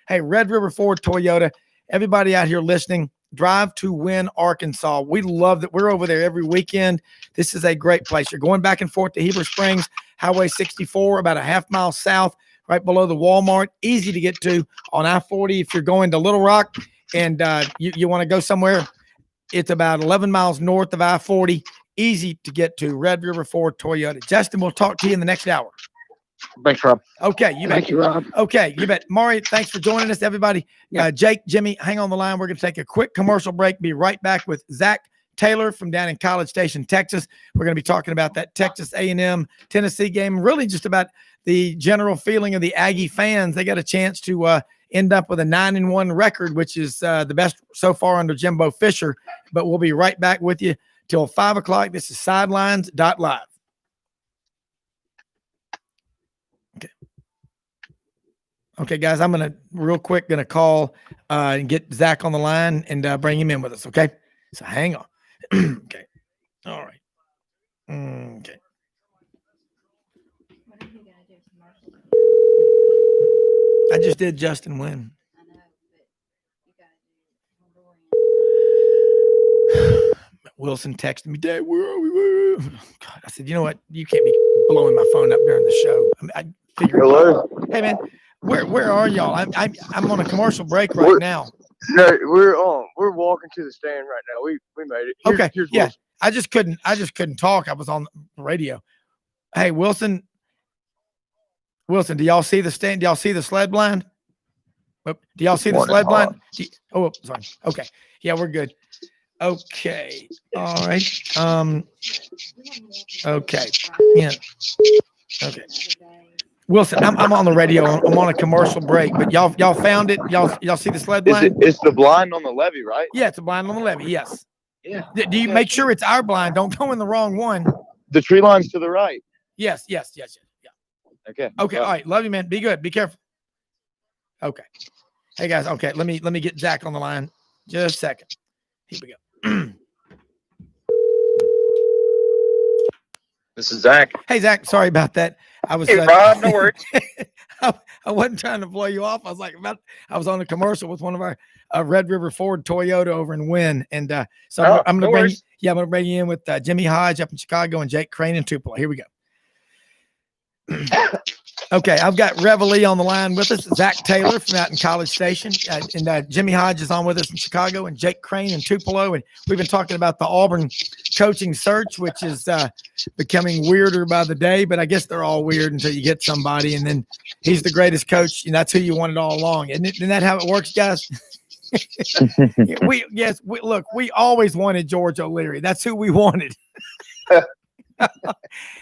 hey, Red River Ford Toyota, everybody out here listening, drive to win Arkansas. We love that. We're over there every weekend. This is a great place. You're going back and forth to Heber Springs, Highway 64, about a half mile south, right below the Walmart. Easy to get to on I-40 if you're going to Little Rock and you want to go somewhere. It's about 11 miles north of I-40. Easy to get to. Red River Ford Toyota. Justin, we'll talk to you in the next hour. Thanks, Rob. Okay, you bet. Thank you, Rob. Okay, you bet. Maury, thanks for joining us, everybody. Jake, Jimmy, hang on the line. We're going to take a quick commercial break. Be right back with Zach Taylor from down in College Station, Texas. We're going to be talking about that Texas A&M Tennessee game, really just about the general feeling of the Aggie fans. They got a chance to end up with a 9-1 record, which is the best so far under Jimbo Fisher. But we'll be right back with you till 5 o'clock. This is Sidelines.live. Okay, guys, I'm going to real quick call and get Zach on the line and bring him in with us, okay? So hang on. Okay. All right. Okay. I just did Justin Wynn. Wilson texted me, Dad, where are we? God, I said, you know what? You can't be blowing my phone up during the show. I figured. Hello. Hey, man. Where are y'all? I'm on a commercial break right now. No, we're walking to the stand right now. We made it. Here's yeah. Wilson. I just couldn't talk. I was on the radio. Hey, Wilson, do y'all see the stand? Do y'all see the sled blind? Do y'all see the sled blind? Sorry. Okay. Yeah, we're good. Okay. All right. Okay. Yeah. Okay. Wilson, I'm on the radio. I'm on a commercial break, but y'all found it. Y'all see the sled blind? It's the blind on the levee, right? Yeah, it's a blind on the levee. Yes. Yeah. Do you make sure it's our blind? Don't go in the wrong one. The tree line's to the right. Yes. Yeah. Okay. Okay. All right. Love you, man. Be good. Be careful. Okay. Hey guys. Okay. Let me get Zach on the line. Just a second. Here we go. This is Zach. Hey Zach. Sorry about that. I was. Hey, Rob, no worries. I wasn't trying to blow you off. I was on a commercial with one of our Red River Ford Toyota over in Wynn, and so I'm going to bring you in with Jimmy Hodge up in Chicago and Jake Crane in Tupelo. Here we go. Okay, I've got Reveille on the line with us, Zach Taylor from out in College Station, and Jimmy Hodge is on with us in Chicago, and Jake Crane in Tupelo, and we've been talking about the Auburn coaching search, which is becoming weirder by the day, but I guess they're all weird until you get somebody, and then he's the greatest coach, and that's who you wanted all along. Isn't that how it works, guys? We always wanted George O'Leary. That's who we wanted.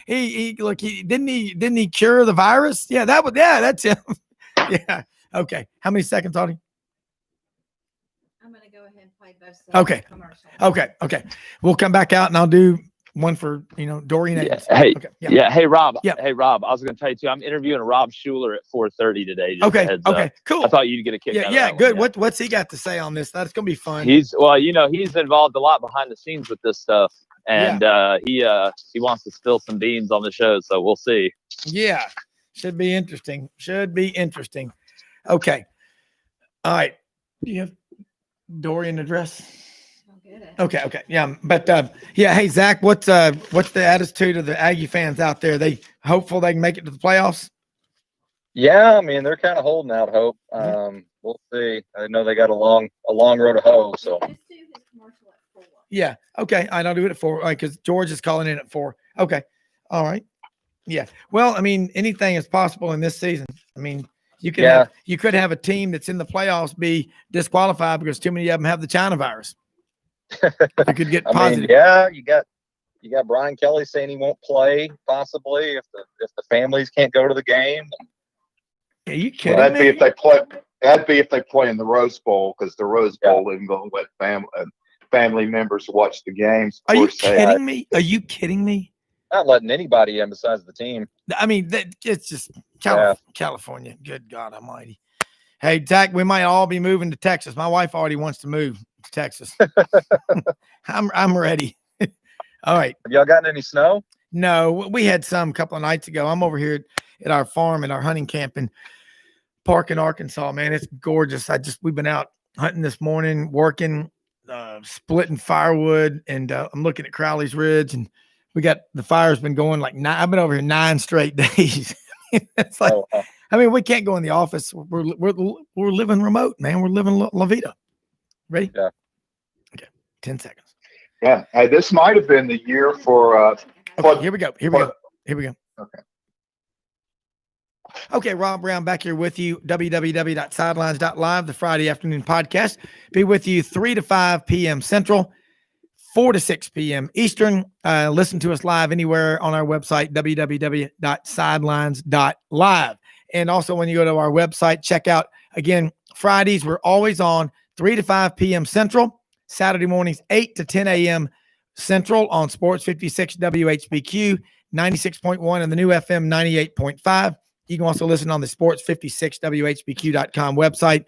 he didn't he cure the virus? Yeah, that's him. Yeah. Okay. How many seconds on him? I'm gonna go ahead and play both sides. Okay. Okay. We'll come back out and I'll do one for Dorian. Yeah. Adams. Hey. Okay. Yeah. Hey Rob. Yeah. Hey Rob. I was going to tell you too. I'm interviewing Rob Schuler at 4:30 today. Just Okay. a heads Okay. up. Cool. I thought you'd get a kick. out Yeah. of that Good. one. What's he got to say on this? That's gonna be fun. He's involved a lot behind the scenes with this stuff, and he wants to spill some beans on the show. So we'll see. Yeah. Should be interesting. Okay. All right. Do you have Dorian address? Okay. Yeah. But hey, Zach, what's the attitude of the Aggie fans out there? They hopeful they can make it to the playoffs? Yeah, I mean, they're kind of holding out hope. We'll see. I know they got a long road to hoe. So yeah. Okay. I'll do it at 4 because George is calling in at 4. Okay. All right. Yeah. Well, I mean, anything is possible in this season. I mean, you could have a team that's in the playoffs be disqualified because too many of them have the China virus. You could get positive. You got Brian Kelly saying he won't play possibly if the families can't go to the game. Are you kidding That'd me? be if they play. That'd be if they play in the Rose Bowl, because the Rose Bowl isn't going to let family members watch the games. Are you kidding me? not letting anybody in besides the team. I mean, it's just Yeah. California. Good God Almighty. Hey, Zach, we might all be moving to Texas. My wife already wants to move to Texas. I'm ready. All right. Have y'all gotten any snow? No, we had some a couple of nights ago. I'm over here at our farm at our hunting camp in Park in Arkansas. Man, it's gorgeous. We've been out hunting this morning, working, splitting firewood, and I'm looking at Crowley's Ridge, and we got the fire's been going like I've been over here 9 straight days. It's like, I mean, we can't go in the office. We're living remote, man. We're living La Vida. Ready? Yeah. Okay. 10 seconds. Yeah. Hey, this might have been the year for. Okay, here we go. Here we go. Okay. Okay, Rob Brown back here with you. www.sidelines.live, the Friday afternoon podcast. Be with you 3 to 5 p.m. Central, 4 to 6 p.m. Eastern. Listen to us live anywhere on our website, www.sidelines.live. And also when you go to our website, check out, again, Fridays, we're always on 3 to 5 p.m. Central. Saturday mornings, 8 to 10 a.m. Central on Sports 56 WHBQ, 96.1 and the new FM 98.5. You can also listen on the sports56whbq.com website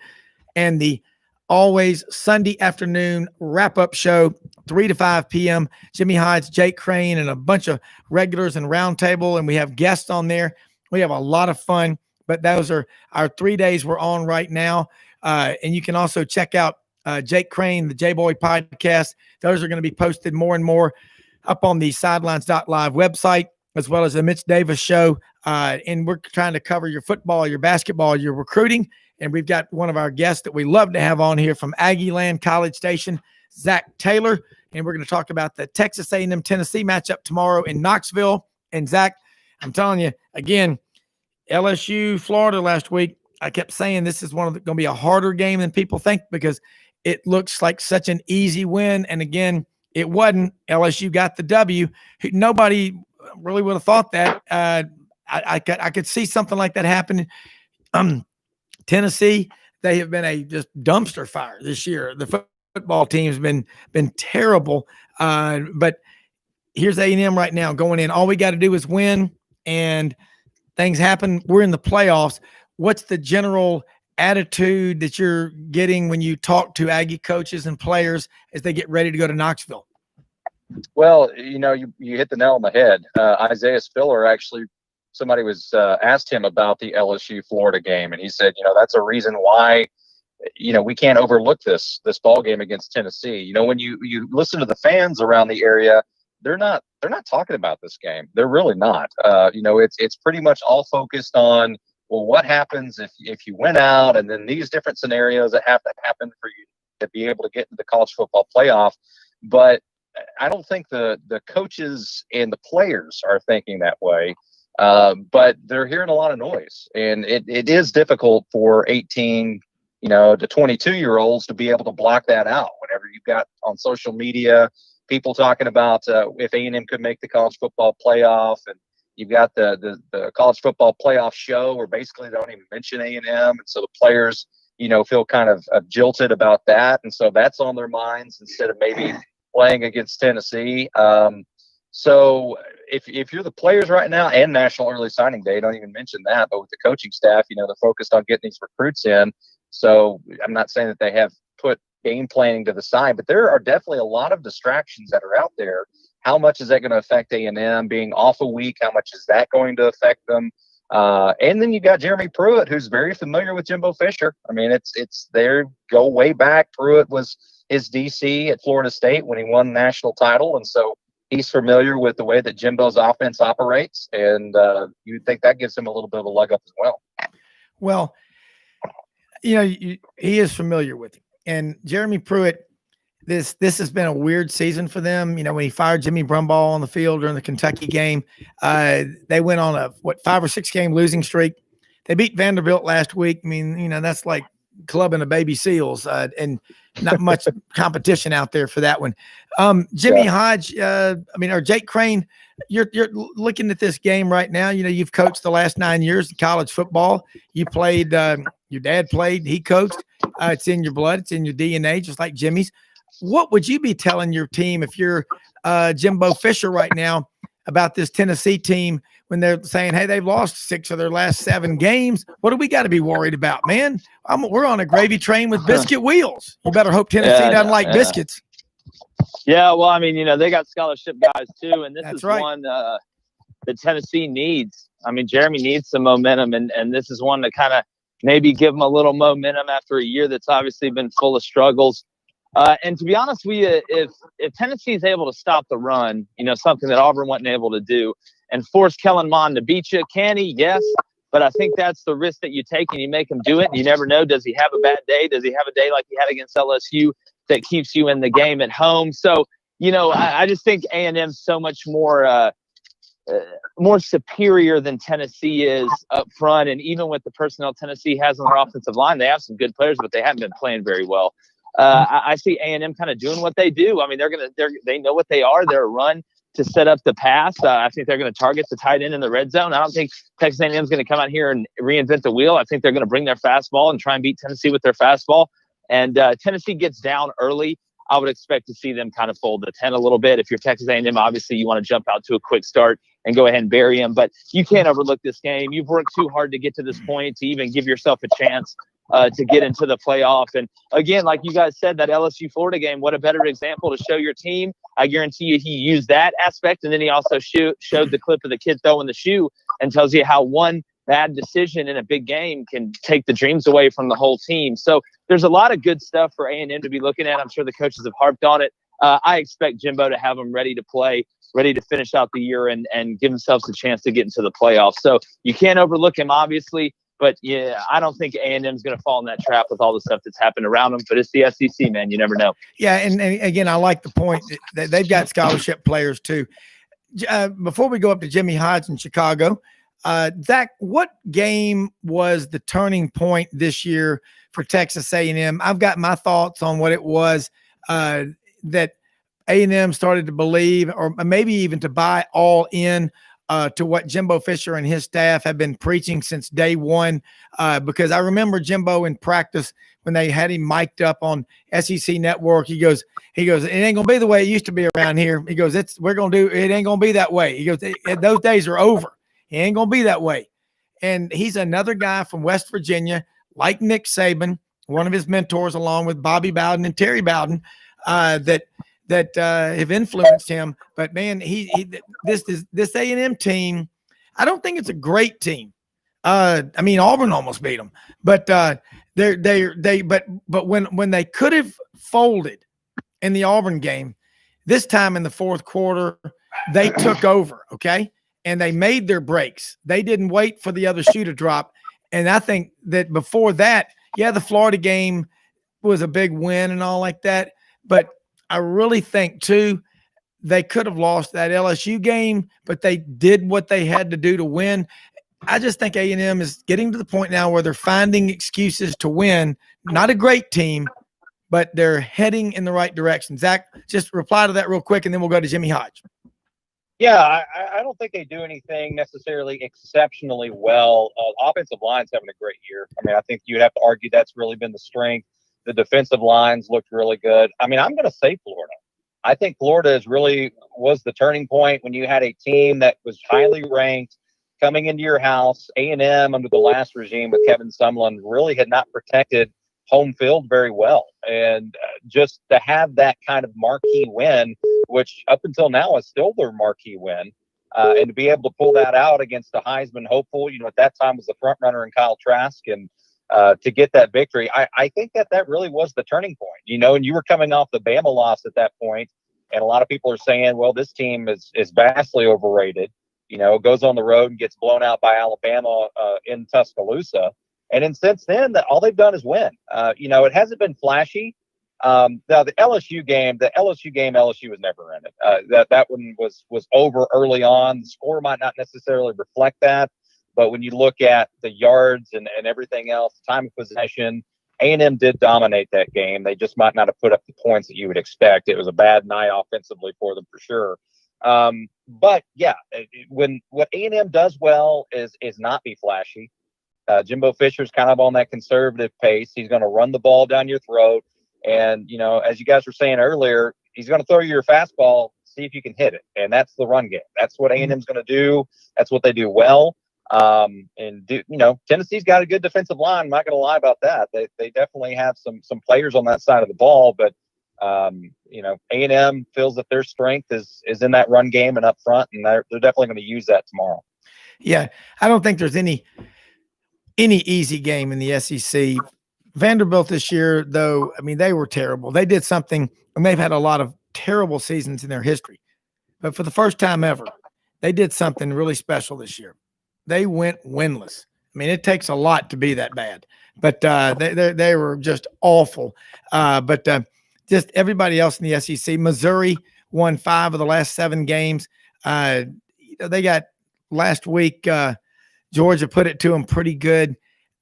and the always Sunday afternoon wrap-up show, 3 to 5 p.m. Jimmy Hydes, Jake Crane, and a bunch of regulars and roundtable, and we have guests on there. We have a lot of fun, but those are our 3 days we're on right now. And you can also check out Jake Crane, the J-Boy podcast. Those are going to be posted more and more up on the sidelines.live website, as well as the Mitch Davis show. And we're trying to cover your football, your basketball, your recruiting. And we've got one of our guests that we love to have on here from Aggieland College Station, Zach Taylor. And we're going to talk about the Texas A&M Tennessee matchup tomorrow in Knoxville. And Zach, I'm telling you, again, LSU, Florida last week, I kept saying this is going to be a harder game than people think because it looks like such an easy win. And again, it wasn't. LSU got the W. Nobody really would have thought that. I could see something like that happening. Tennessee, they have been a just dumpster fire this year. The football team's been terrible. But here's A&M right now going in. All we got to do is win, and things happen. We're in the playoffs. What's the general attitude that you're getting when you talk to Aggie coaches and players as they get ready to go to Knoxville? Well, you hit the nail on the head. Isaiah Spiller, actually, somebody was asked him about the LSU Florida game, and he said, that's a reason why, we can't overlook this ball game against Tennessee. When you listen to the fans around the area, they're not talking about this game. They're really not. It's pretty much all focused on, well, what happens if you win out, and then these different scenarios that have to happen for you to be able to get into the college football playoff. But I don't think the coaches and the players are thinking that way. But they're hearing a lot of noise, and it is difficult for 18, to 22-year-olds to be able to block that out. Whenever you've got on social media people talking about if A&M could make the college football playoff, and you've got the college football playoff show where basically they don't even mention A&M, and so the players, feel kind of jilted about that, and so that's on their minds instead of maybe playing against Tennessee. So if you're the players right now, and National Early Signing Day, don't even mention that, but with the coaching staff, they're focused on getting these recruits in. So I'm not saying that they have put game planning to the side, but there are definitely a lot of distractions that are out there. How much is that going to affect A&M being off a week? How much is that going to affect them? And then you got Jeremy Pruitt, who's very familiar with Jimbo Fisher. I mean, it's there, go way back. Pruitt was his DC at Florida State when he won the national title. And so he's familiar with the way that Jimbo's offense operates. And you'd think that gives him a little bit of a leg up as well. Well, he is familiar with it. And Jeremy Pruitt, this has been a weird season for them. When he fired Jimmy Brumbaugh on the field during the Kentucky game, they went on a 5 or 6 game losing streak. They beat Vanderbilt last week. I mean, that's like clubbing the baby seals, and not much competition out there for that one. Jimmy Hodge, or Jake Crane, you're looking at this game right now. You've coached the last 9 years in college football. You played, your dad played, he coached. It's in your blood. It's in your DNA, just like Jimmy's. What would you be telling your team if you're Jimbo Fisher right now? about this Tennessee team when they're saying, hey, they've lost 6 of their last 7 games. What do we got to be worried about, man? We're on a gravy train with biscuit wheels. You better hope Tennessee doesn't like biscuits. Yeah, well, I mean, they got scholarship guys too, and this That's is right. one that Tennessee needs. I mean, Jeremy needs some momentum, and this is one to kind of maybe give him a little momentum after a year that's obviously been full of struggles. And to be honest with you, if Tennessee is able to stop the run, something that Auburn wasn't able to do, and force Kellen Mond to beat you, can he? Yes. But I think that's the risk that you take, and you make him do it. And you never know. Does he have a bad day? Does he have a day like he had against LSU that keeps you in the game at home? So, I just think A&M's so much more superior than Tennessee is up front. And even with the personnel Tennessee has on their offensive line, they have some good players, but they haven't been playing very well. I see A&M kind of doing what they do. I mean, they know what they are. They're a run to set up the pass. I think they're going to target the tight end in the red zone. I don't think Texas A&M is going to come out here and reinvent the wheel. I think they're going to bring their fastball and try and beat Tennessee with their fastball. And Tennessee gets down early. I would expect to see them kind of fold the 10 a little bit. If you're Texas A&M, obviously you want to jump out to a quick start and go ahead and bury them. But you can't overlook this game. You've worked too hard to get to this point to even give yourself a chance to get into the playoff. And again, like you guys said, that LSU-Florida game, what a better example to show your team. I guarantee you he used that aspect, and then he also showed the clip of the kid throwing the shoe and tells you how one bad decision in a big game can take the dreams away from the whole team. So there's a lot of good stuff for A&M to be looking at. I'm sure the coaches have harped on it. I expect Jimbo to have them ready to play, ready to finish out the year and give themselves a chance to get into the playoffs. So you can't overlook him, obviously. But, yeah, I don't think A&M is going to fall in that trap with all the stuff that's happened around them. But it's the SEC, man. You never know. Yeah, and again, I like the point that they've got scholarship players too. Before we go up to Jimmy Hodge in Chicago, Zach, what game was the turning point this year for Texas A&M? I've got my thoughts on what it was that A&M started to believe, or maybe even to buy all in to what Jimbo Fisher and his staff have been preaching since day one. Because I remember Jimbo in practice when they had him mic'd up on SEC Network. He goes, it ain't gonna be the way it used to be around here. He goes, it ain't gonna be that way. He goes, those days are over. It ain't gonna be that way. And he's another guy from West Virginia, like Nick Saban, one of his mentors, along with Bobby Bowden and Terry Bowden, that have influenced him. But man, this A&M team, I don't think it's a great team. I mean, Auburn almost beat them, but but when they could have folded in the Auburn game, this time in the fourth quarter, they took over. Okay. And they made their breaks. They didn't wait for the other shoe to drop. And I think that before that, the Florida game was a big win and all like that. But I really think, too, they could have lost that LSU game, but they did what they had to do to win. I just think A&M is getting to the point now where they're finding excuses to win. Not a great team, but they're heading in the right direction. Zach, just reply to that real quick, and then we'll go to Jimmy Hodge. Yeah, I don't think they do anything necessarily exceptionally well. Offensive line's having a great year. I mean, I think you'd have to argue that's really been the strength. The defensive lines looked really good. I mean, I'm going to say Florida. I think Florida was the turning point when you had a team that was highly ranked coming into your house. A&M under the last regime with Kevin Sumlin really had not protected home field very well. And just to have that kind of marquee win, which up until now is still their marquee win, and to be able to pull that out against the Heisman hopeful, at that time was the front runner in Kyle Trask, and to get that victory, I think that really was the turning point, and you were coming off the Bama loss at that point, and a lot of people are saying, well, this team is vastly overrated. Goes on the road and gets blown out by Alabama in Tuscaloosa. And then since then, all they've done is win. It hasn't been flashy. Now the LSU game, LSU was never in it. That one was over early on. The score might not necessarily reflect that, but when you look at the yards and everything else, time of possession, A&M did dominate that game. They just might not have put up the points that you would expect. It was a bad night offensively for them for sure. But yeah, what A&M does well is not be flashy. Jimbo Fisher's kind of on that conservative pace. He's going to run the ball down your throat. And, as you guys were saying earlier, he's going to throw you your fastball see if you can hit it. And that's the run game. That's what A&M's going to do. That's what they do well. Tennessee's got a good defensive line. I'm not going to lie about that. They definitely have some players on that side of the ball, but A&M feels that their strength is in that run game and up front, and they're definitely going to use that tomorrow. Yeah, I don't think there's any easy game in the SEC. Vanderbilt this year, though, I mean, they were terrible. They did something, and they've had a lot of terrible seasons in their history. But for the first time ever, they did something really special this year. They went winless. I mean, it takes a lot to be that bad, but they were just awful. But just everybody else in the SEC, Missouri won 5 of the last 7 games. They got last week. Georgia put it to them pretty good.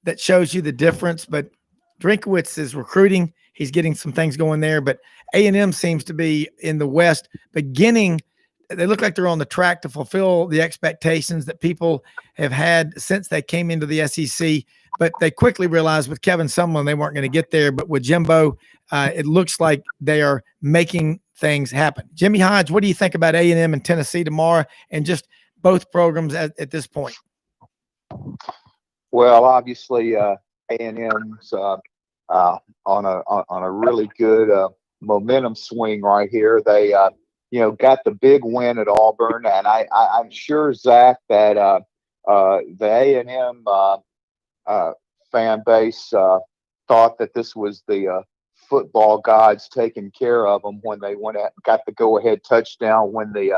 That shows you the difference. But Drinkowitz is recruiting. He's getting some things going there. But A&M seems to be in the West beginning. They look like they're on the track to fulfill the expectations that people have had since they came into the SEC. But they quickly realized with Kevin Sumlin, they weren't going to get there. But with Jimbo, it looks like they are making things happen. Jimmy Hodge, what do you think about A&M and Tennessee tomorrow and just both programs at this point? Well, obviously, A&M's on a really good momentum swing right here. They got the big win at Auburn, and I'm sure, Zach, that the A&M fan base thought that this was the football gods taking care of them when they got the go-ahead touchdown, when the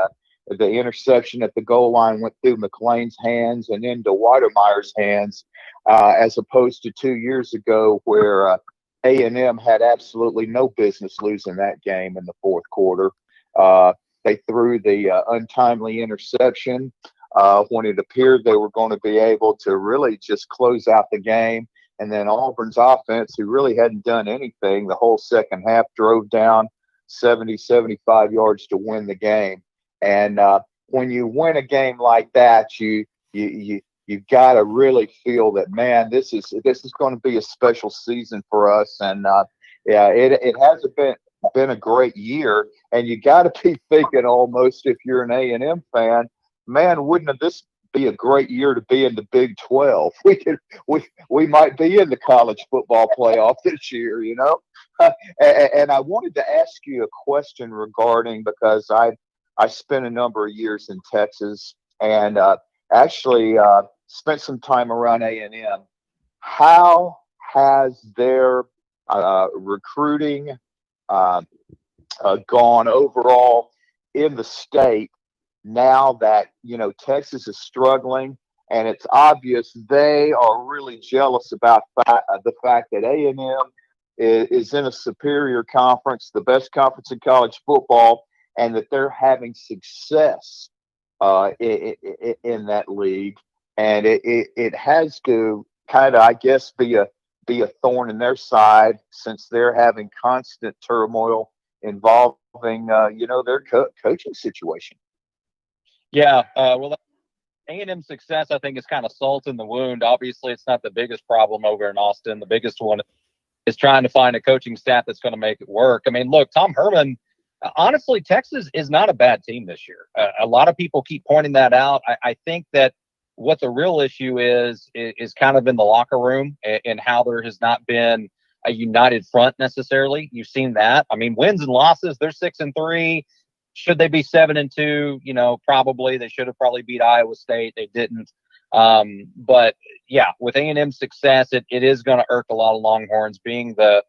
interception at the goal line went through McLean's hands and into Watermeyer's hands, as opposed to 2 years ago where A&M had absolutely no business losing that game in the fourth quarter. They threw the untimely interception when it appeared they were going to be able to really just close out the game. And then Auburn's offense, who really hadn't done anything the whole second half, drove down 70, 75 yards to win the game. And when you win a game like that, you've got to really feel that, man, this is going to be a special season for us. And it hasn't been a great year. And you got to be thinking almost, if you're an A&M fan, man, wouldn't this be a great year to be in the Big 12? We might be in the college football playoff this year, And I wanted to ask you a question regarding, because I spent a number of years in Texas and actually spent some time around A&M. How has their recruiting gone overall in the state now that, Texas is struggling, and it's obvious they are really jealous about the fact that A&M is in a superior conference, the best conference in college football, and that they're having success in that league. And it has to kind of, I guess, be a thorn in their side, since they're having constant turmoil involving, their coaching situation. Yeah, well, A&M's success, I think, is kind of salt in the wound. Obviously, it's not the biggest problem over in Austin. The biggest one is trying to find a coaching staff that's going to make it work. I mean, look, Tom Herman, honestly, Texas is not a bad team this year. A lot of people keep pointing that out. I think that what the real issue is kind of in the locker room and how there has not been a united front necessarily. You've seen that. I mean, wins and losses, they're 6-3. Should they be 7-2? Probably. They should have probably beat Iowa State. They didn't. But yeah, with A&M's success, it is going to irk a lot of Longhorns being the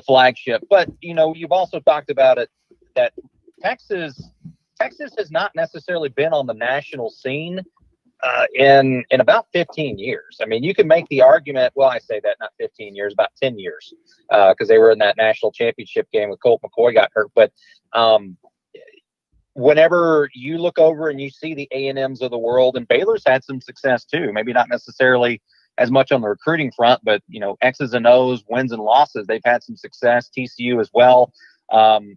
flagship. But you've also talked about it, that Texas has not necessarily been on the national scene in about 15 years. I mean, you can make the argument, well, I say that not 15 years, about 10 years, because they were in that national championship game with Colt McCoy got hurt. But whenever you look over and you see the A&Ms of the world, and Baylor's had some success too, maybe not necessarily as much on the recruiting front, but X's and O's, wins and losses, they've had some success. TCU as well.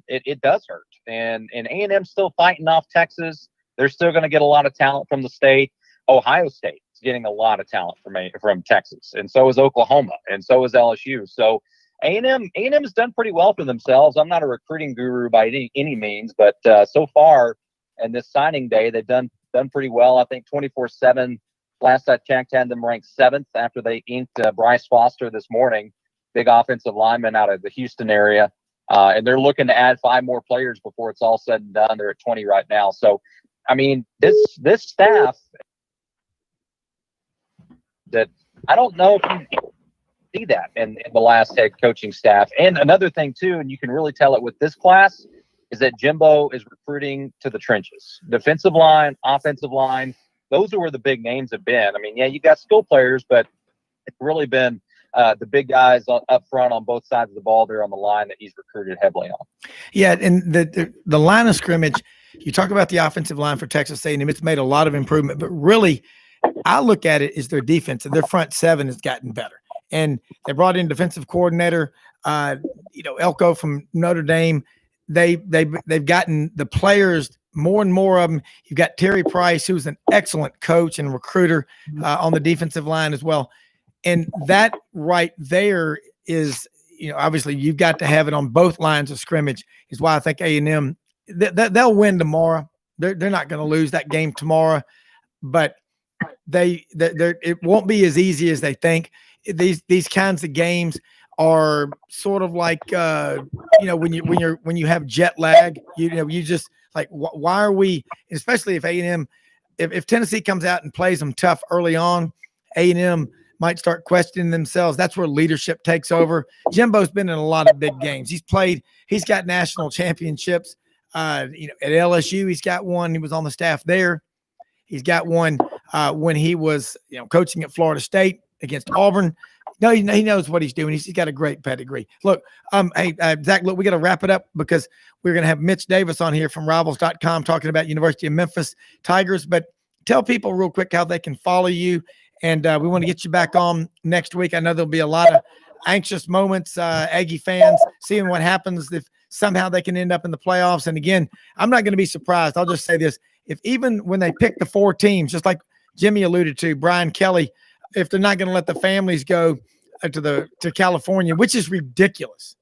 It does hurt, and A&M's still fighting off Texas. They're still going to get a lot of talent from the state. Ohio State is getting a lot of talent from Texas, and so is Oklahoma, and so is LSU. So A&M has done pretty well for themselves. I'm not a recruiting guru by any means, but so far in this signing day, they've done pretty well. I think 24/7, last I checked, had them ranked 7th after they inked Bryce Foster this morning, big offensive lineman out of the Houston area. And they're looking to add 5 more players before it's all said and done. They're at 20 right now. So, I mean, this staff that I don't know if you see that in the last head coaching staff. And another thing too, and you can really tell it with this class, is that Jimbo is recruiting to the trenches. Defensive line, offensive line, those are where the big names have been. I mean, yeah, you got skill players, but it's really been the big guys up front on both sides of the ball there on the line that he's recruited heavily on. Yeah, and the line of scrimmage, you talk about the offensive line for Texas A&M, it's made a lot of improvement, but really I look at it as their defense, and their front 7 has gotten better. And they brought in defensive coordinator, Elko from Notre Dame. They've gotten the players, more and more of them. You've got Terry Price, who's an excellent coach and recruiter on the defensive line as well. And that right there is, obviously you've got to have it on both lines of scrimmage, is why I think A&M, they'll win tomorrow. They're not going to lose that game tomorrow, but it won't be as easy as they think. These kinds of games are sort of like when you have jet lag, you just like, why are we, especially if A&M, if Tennessee comes out and plays them tough early on, A&M might start questioning themselves. That's where leadership takes over. Jimbo's been in a lot of big games. He's got national championships. At LSU, he's got one. He was on the staff there. He's got one when he was, coaching at Florida State against Auburn. No, he knows what he's doing. He's got a great pedigree. Look, hey, Zach, look, we got to wrap it up because we're going to have Mitch Davis on here from Rivals.com talking about University of Memphis Tigers. But tell people real quick how they can follow you. And we want to get you back on next week. I know there'll be a lot of anxious moments, Aggie fans, seeing what happens if somehow they can end up in the playoffs. And again, I'm not going to be surprised. I'll just say this. If even when they pick the 4 teams, just like Jimmy alluded to, Brian Kelly, if they're not going to let the families go to California, which is ridiculous,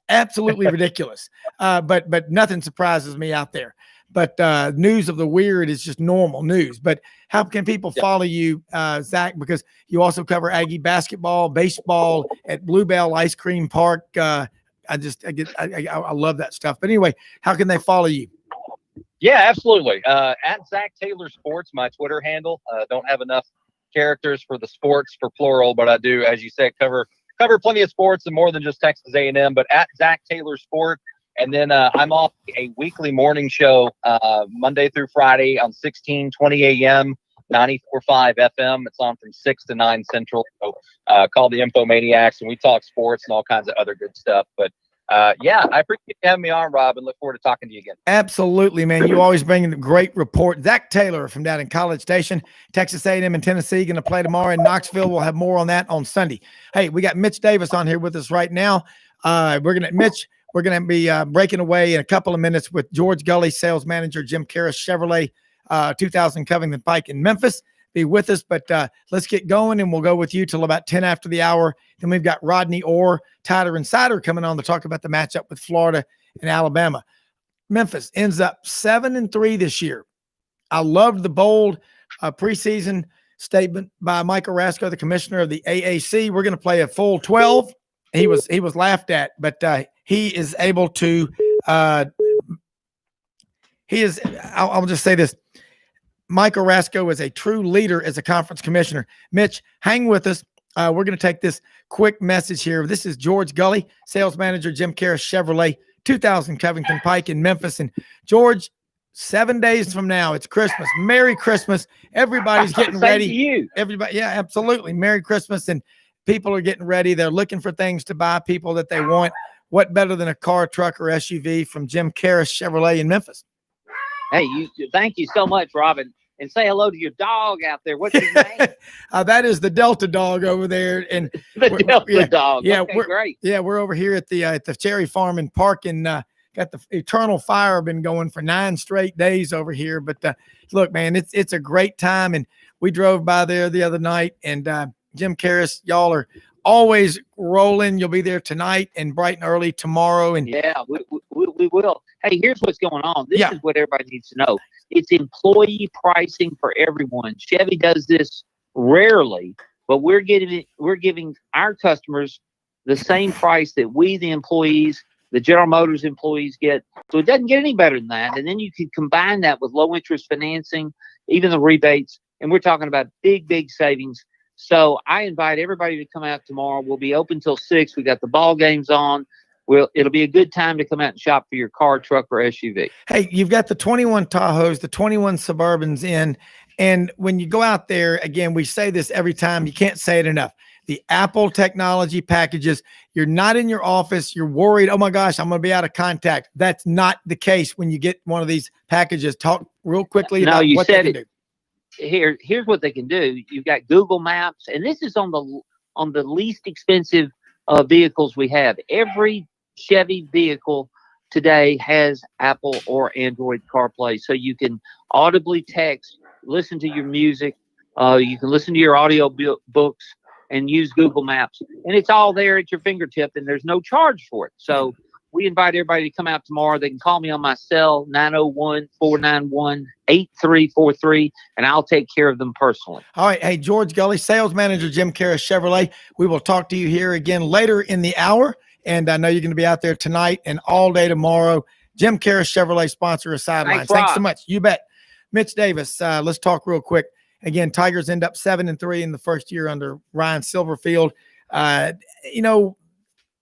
absolutely ridiculous. But nothing surprises me out there. But news of the weird is just normal news. But how can people follow you, Zach? Because you also cover Aggie basketball, baseball at Bluebell Ice Cream Park. I love that stuff. But anyway, how can they follow you? Yeah, absolutely. At Zach Taylor Sports, my Twitter handle. Don't have enough characters for the sports for plural, but I do, as you said, cover plenty of sports and more than just Texas A&M. But at Zach Taylor Sport. And then I'm off a weekly morning show Monday through Friday on 1620 a.m., 94.5 FM. It's on from 6 to 9 Central. So called the Infomaniacs, and we talk sports and all kinds of other good stuff. But yeah, I appreciate you having me on, Rob, and look forward to talking to you again. Absolutely, man. You always bring in a great report. Zach Taylor from down in College Station, Texas A&M and Tennessee going to play tomorrow in Knoxville. We'll have more on that on Sunday. Hey, we got Mitch Davis on here with us right now. We're going to be breaking away in a couple of minutes with George Gully, sales manager, Jim Karras Chevrolet, 2000 Covington Pike in Memphis. Be with us, but let's get going, and we'll go with you till about 10 after the hour. Then we've got Rodney Orr, Tyler Insider coming on to talk about the matchup with Florida and Alabama. Memphis ends up 7-3 this year. I loved the bold preseason statement by Mike Orasco, the commissioner of the AAC. We're going to play a full 12. He was laughed at, but he is able to I'll just say this. Mike Orasco is a true leader as a conference commissioner. Mitch, hang with us. We're going to take this quick message here. This is George Gully, sales manager, Jim Karras Chevrolet, 2000 Covington Pike in Memphis. And George, 7 days from now, it's Christmas. Merry Christmas. Everybody's getting ready. You. Everybody, yeah, absolutely. Merry Christmas. And people are getting ready. They're looking for things to buy, people that they want. What better than a car, truck, or SUV from Jim Karras Chevrolet in Memphis? Hey, thank you so much, Robin. And say hello to your dog out there. What's his name? That is the Delta dog over there. And the Delta dog. Yeah, okay, great. Yeah, we're over here at the Cherry Farm and Park, and got the eternal fire been going for 9 straight days over here. But look, man, it's a great time. And we drove by there the other night, and Jim Karras, y'all are always rolling. You'll be there tonight and bright and early tomorrow. And yeah, we will. Hey, here's what's going on. This Yeah. is what everybody needs to know. It's employee pricing for everyone. Chevy does this rarely, but we're giving our customers the same price that we, the employees, the General Motors employees get. So it doesn't get any better than that. And then you can combine that with low interest financing, even the rebates. And we're talking about big savings. So I invite everybody to come out tomorrow. We'll be open till 6. We got the ball games on. It'll be a good time to come out and shop for your car, truck, or SUV. Hey, you've got the 21 Tahoes, the 21 Suburbans in. And when you go out there, again, we say this every time. You can't say it enough. The Apple technology packages, you're not in your office. You're worried, oh my gosh, I'm going to be out of contact. That's not the case when you get one of these packages. Talk real quickly about what they can do. Here's what they can do. You've got Google Maps, and this is on the least expensive vehicles we have. Every Chevy vehicle today has Apple or Android CarPlay, so you can audibly text, listen to your music, you can listen to your audio books, and use Google Maps, and it's all there at your fingertip, and there's no charge for it. So we invite everybody to come out tomorrow. They can call me on my cell, 901-491-8343, and I'll take care of them personally. All right. Hey, George Gully, sales manager, Jim Karras Chevrolet. We will talk to you here again later in the hour. And I know you're going to be out there tonight and all day tomorrow. Jim Karras Chevrolet, sponsor of Sidelines. Thanks so much. You bet. Mitch Davis, let's talk real quick. Again, Tigers end up 7-3 in the first year under Ryan Silverfield.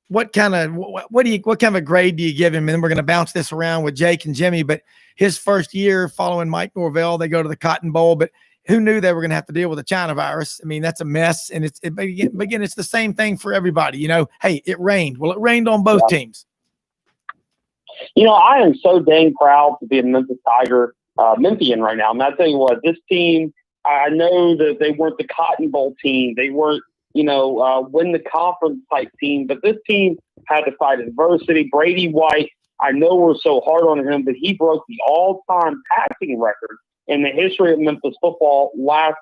What kind of a grade do you give him? And then we're going to bounce this around with Jake and Jimmy. But his first year following Mike Norvell, they go to the Cotton Bowl. But who knew they were going to have to deal with a China virus? I mean, that's a mess. And again, it's the same thing for everybody. Hey, it rained. Well, it rained on both teams. I am so dang proud to be a Memphis Tiger, Memphian right now. And I tell you what, this team, I know that they weren't the Cotton Bowl team. They weren't, win the conference type team. But this team had to fight adversity. Brady White, I know we're so hard on him, but he broke the all-time passing record in the history of Memphis football last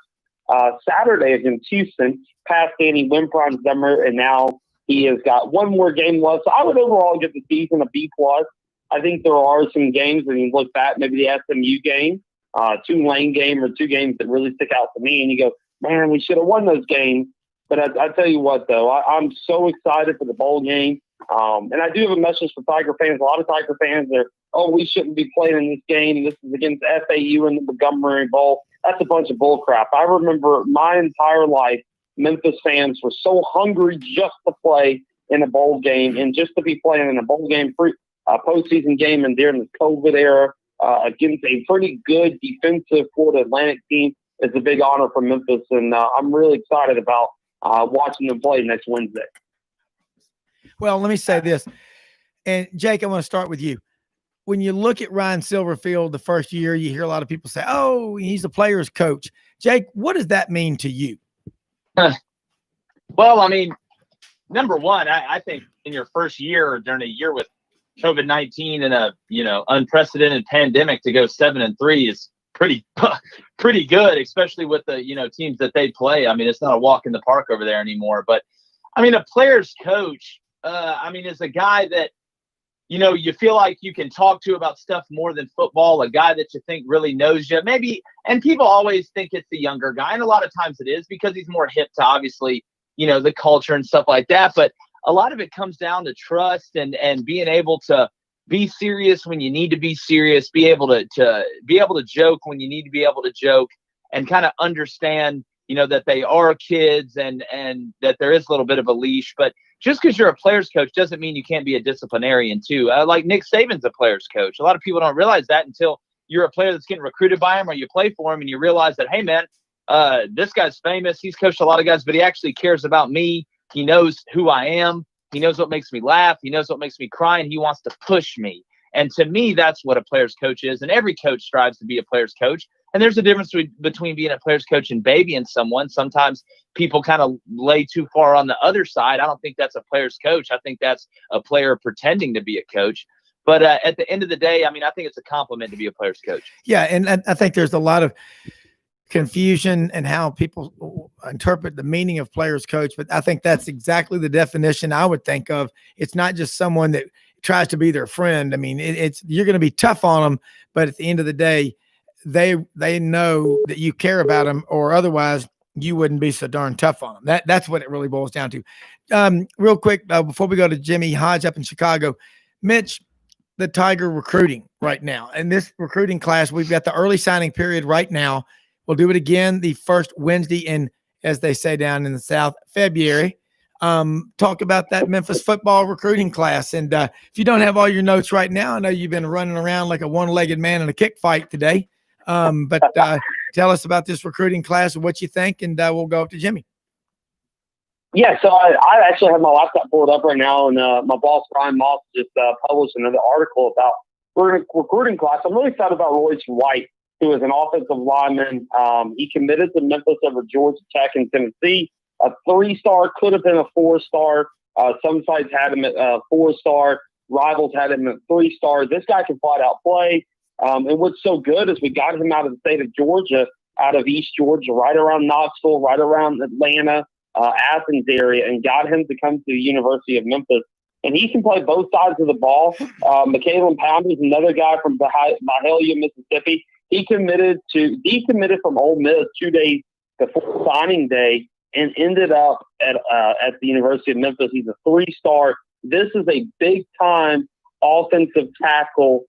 Saturday against Houston, past Danny Wimprons-Dummer, and now he has got one more game left. So I would overall give the season a B+. I think there are some games when you look back, maybe the SMU game, Tulane game, or two games that really stick out to me, and you go, man, we should have won those games. But I tell you what, though, I'm so excited for the bowl game. And I do have a message for Tiger fans. A lot of Tiger fans are, we shouldn't be playing in this game. This is against FAU in the Montgomery Bowl. That's a bunch of bull crap. I remember my entire life, Memphis fans were so hungry just to play in a bowl game and just to be playing in a bowl game, postseason game, and during the COVID era against a pretty good defensive Florida Atlantic team is a big honor for Memphis. And I'm really excited about watching them play next Wednesday. Well, let me say this. And Jake, I want to start with you. When you look at Ryan Silverfield the first year, you hear a lot of people say, oh, he's a player's coach. Jake, what does that mean to you? Well, I mean, number one, I think in your first year, during a year with COVID-19 and a unprecedented pandemic, to go 7-3 is pretty good, especially with the teams that they play. I mean, it's not a walk in the park over there anymore. But I mean, a player's coach, is a guy that you feel like you can talk to about stuff more than football, a guy that you think really knows you. Maybe, and people always think it's the younger guy, and a lot of times it is because he's more hip to obviously the culture and stuff like that. But a lot of it comes down to trust and being able to be serious when you need to be serious, be able to be able to joke when you need to be able to joke, and kind of understand, that they are kids and that there is a little bit of a leash. But just because you're a player's coach doesn't mean you can't be a disciplinarian too. Like Nick Saban's a player's coach. A lot of people don't realize that until you're a player that's getting recruited by him or you play for him and you realize that, hey man, this guy's famous. He's coached a lot of guys, but he actually cares about me. He knows who I am. He knows what makes me laugh. He knows what makes me cry, and he wants to push me. And to me, that's what a player's coach is. And every coach strives to be a player's coach. And there's a difference between being a player's coach and babying someone. Sometimes people kind of lay too far on the other side. I don't think that's a player's coach. I think that's a player pretending to be a coach. But at the end of the day, I mean, I think it's a compliment to be a player's coach. Yeah, and I think there's a lot of confusion and how people interpret the meaning of players coach, but I think that's exactly the definition I would think of. It's not just someone that tries to be their friend. I mean, it's you're going to be tough on them, but at the end of the day, they know that you care about them, or otherwise you wouldn't be so darn tough on them. That's what it really boils down to. Real quick, before we go to Jimmy Hodge up in Chicago, Mitch, the Tiger recruiting right now, and this recruiting class, we've got the early signing period right now. We'll do it again the first Wednesday in, as they say down in the South, February. Talk about that Memphis football recruiting class. And if you don't have all your notes right now, I know you've been running around like a one-legged man in a kick fight today. But tell us about this recruiting class and what you think, and we'll go up to Jimmy. Yeah, so I actually have my laptop pulled up right now, and my boss, Ryan Moss, just published another article about recruiting class. I'm really excited about Royce White, who is an offensive lineman. He committed to Memphis over Georgia Tech and Tennessee. A 3-star, could have been a 4-star. Some sites had him at 4-star. Rivals had him at 3-star. This guy can flat out play. And what's so good is we got him out of the state of Georgia, out of East Georgia, right around Knoxville, right around Atlanta, Athens area, and got him to come to the University of Memphis. And he can play both sides of the ball. McCaleb Pound is another guy from Byhalia, Mississippi. He decommitted from Ole Miss 2 days before signing day and ended up at the University of Memphis. He's a 3-star. This is a big-time offensive tackle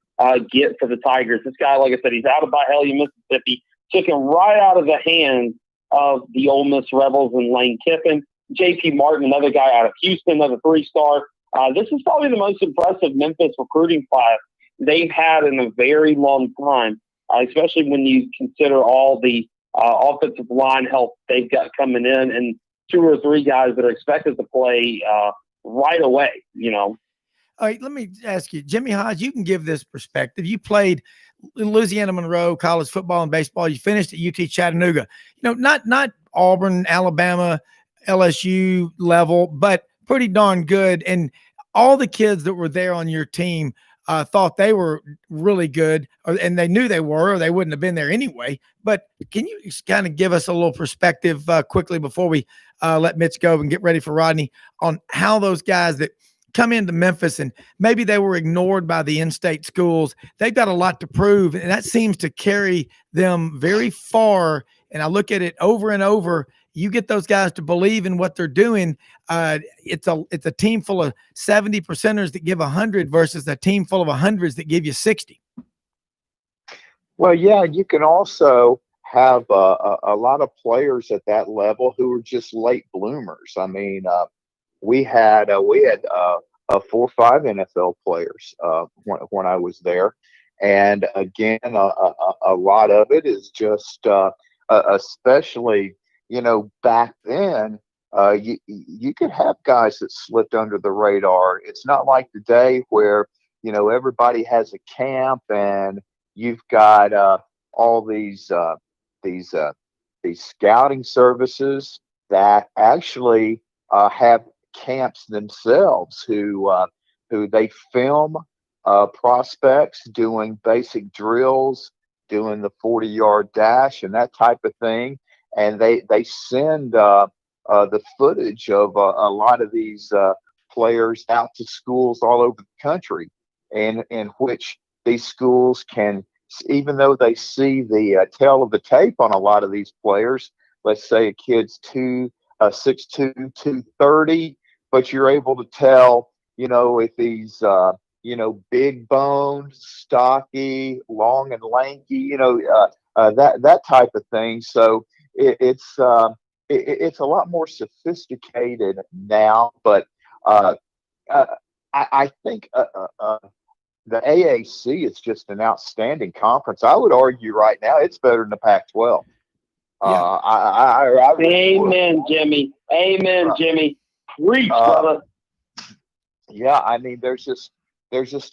get for the Tigers. This guy, like I said, he's out of Byhalia, Mississippi. Took him right out of the hands of the Ole Miss Rebels and Lane Kiffin. J.P. Martin, another guy out of Houston, another 3-star. This is probably the most impressive Memphis recruiting class they've had in a very long time, especially when you consider all the offensive line help they've got coming in and 2 or 3 guys that are expected to play right away, you know. All right, let me ask you, Jimmy Hodge, you can give this perspective. You played in Louisiana Monroe college football and baseball. You finished at UT Chattanooga. You know, not Auburn, Alabama, LSU level, but pretty darn good. And all the kids that were there on your team thought they were really good, and they knew they were, or they wouldn't have been there anyway. But can you kind of give us a little perspective quickly before we let Mitch go and get ready for Rodney on how those guys that come into Memphis and maybe they were ignored by the in-state schools, they've got a lot to prove, and that seems to carry them very far. And I look at it over and over. You get those guys to believe in what they're doing. It's a team full of 70%ers that give 100 versus a team full of 100s that give you 60. Well, yeah, you can also have a lot of players at that level who are just late bloomers. I mean, we had 4 or 5 NFL players when I was there, and again, a lot of it is just, especially, you know, back then, you could have guys that slipped under the radar. It's not like today where, you know, everybody has a camp and you've got all these scouting services that actually have camps themselves who they film prospects doing basic drills, doing the 40-yard dash and that type of thing. And they send the footage of a lot of these players out to schools all over the country, in which these schools can, even though they see the tail of the tape on a lot of these players, let's say a kid's 6'2", 230, but you're able to tell, you know, if he's, you know, big boned, stocky, long and lanky, you know, that type of thing. So it's a lot more sophisticated now, but I think the AAC is just an outstanding conference. I would argue right now it's better than the Pac-12. Yeah. Amen, Jimmy. Amen, Jimmy. Preach, brother. Yeah, I mean, there's just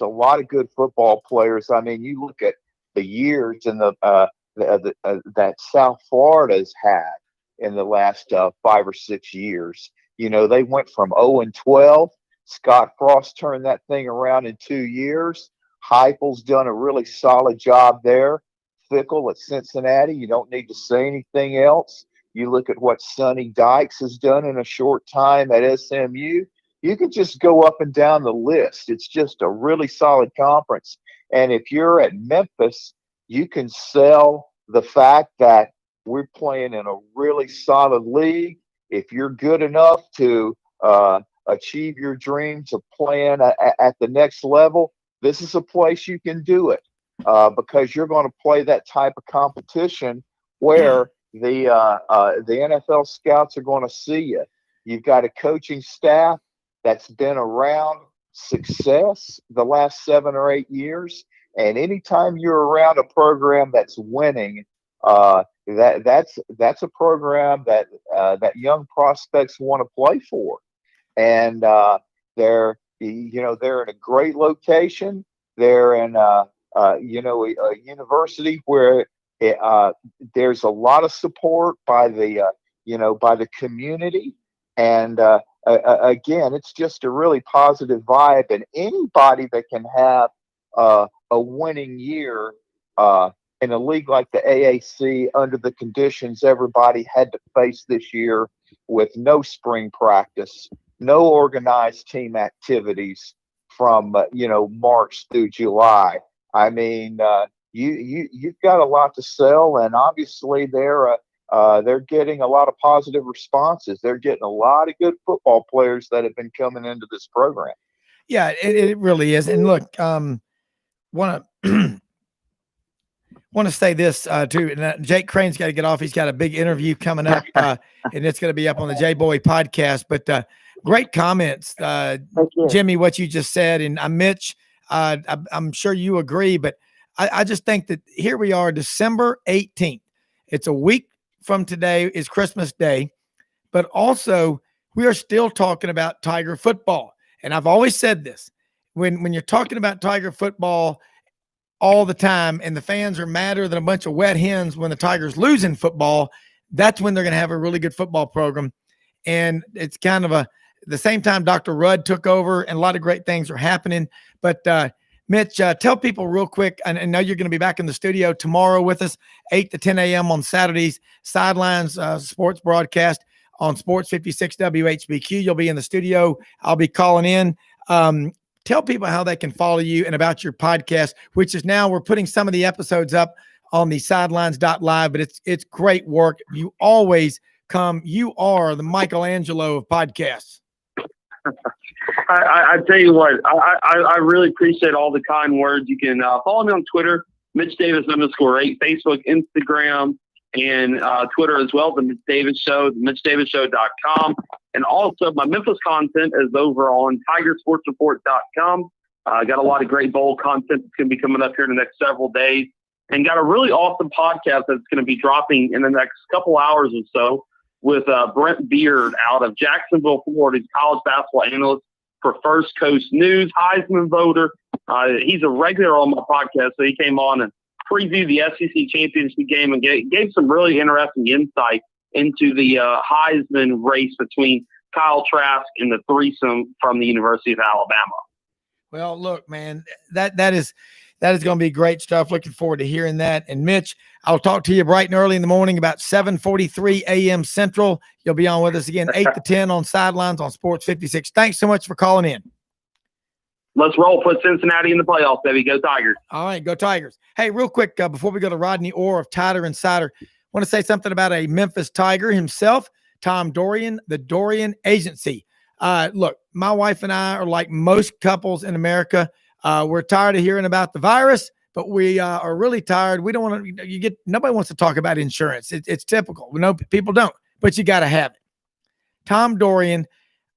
a lot of good football players. I mean, you look at the years and that South Florida's had in the last 5 or 6 years. You know, they went from 0-12. Scott Frost turned that thing around in 2 years. Heupel's done a really solid job there. Fickell at Cincinnati. You don't need to say anything else. You look at what Sonny Dykes has done in a short time at SMU. You can just go up and down the list. It's just a really solid conference. And if you're at Memphis, you can sell the fact that we're playing in a really solid league. If you're good enough to achieve your dreams of playing at the next level, this is a place you can do it because you're going to play that type of competition where the NFL scouts are going to see you. You've got a coaching staff that's been around success the last 7 or 8 years, and anytime you're around a program that's winning, that's a program that young prospects want to play for, and they're in a great location. They're in a university where there's a lot of support by the community, and again, it's just a really positive vibe. And anybody that can have a winning year in a league like the AAC under the conditions everybody had to face this year, with no spring practice, no organized team activities from March through July. I mean, you've got a lot to sell, and obviously they're getting a lot of positive responses. They're getting a lot of good football players that have been coming into this program. Yeah, it really is. And look, want to say this too. And Jake Crane's got to get off. He's got a big interview coming up, and it's going to be up on the J Boy podcast. But great comments, Jimmy, what you just said, and Mitch. I'm sure you agree, but I just think that here we are, December 18th. It's a week from today is Christmas Day, but also we are still talking about Tiger football. And I've always said this, when you're talking about Tiger football all the time and the fans are madder than a bunch of wet hens when the Tigers lose in football, that's when they're going to have a really good football program. And it's kind of the same time Dr. Rudd took over and a lot of great things are happening. But Mitch, tell people real quick, and I know you're going to be back in the studio tomorrow with us, 8 to 10 a.m. on Saturdays, Sidelines sports broadcast on Sports 56 WHBQ. You'll be in the studio. I'll be calling in. Tell people how they can follow you and about your podcast, which is now we're putting some of the episodes up on the sidelines.live, but it's great work. You always come. You are the Michelangelo of podcasts. I tell you what, I really appreciate all the kind words. You can follow me on Twitter, Mitch Davis _8, Facebook, Instagram, and Twitter as well, The Mitch Davis Show, MitchDavisShow.com. And also my Memphis content is over on TigerSportsReport.com. Got a lot of great bowl content that's going to be coming up here in the next several days. And got a really awesome podcast that's going to be dropping in the next couple hours or so with Brent Beard out of Jacksonville, Florida. He's a college basketball analyst for First Coast News, Heisman voter. He's a regular on my podcast, so he came on and previewed the SEC championship game and gave some really interesting insight into the Heisman race between Kyle Trask and the threesome from the University of Alabama. Well, look, man, that is going to be great stuff. Looking forward to hearing that. And Mitch, I'll talk to you bright and early in the morning about 7:43 a.m. Central. You'll be on with us again, 8 to 10 on Sidelines on Sports 56. Thanks so much for calling in. Let's roll. Put Cincinnati in the playoffs, baby. Go Tigers. All right, go Tigers. Hey, real quick, before we go to Rodney Orr of Tider Insider, I want to say something about a Memphis Tiger himself, Tom Dorian, the Dorian Agency. Look, my wife and I are like most couples in America. We're tired of hearing about the virus, but we are really tired. We don't want to, nobody wants to talk about insurance. It's typical. No, people don't, but you got to have it. Tom Dorian,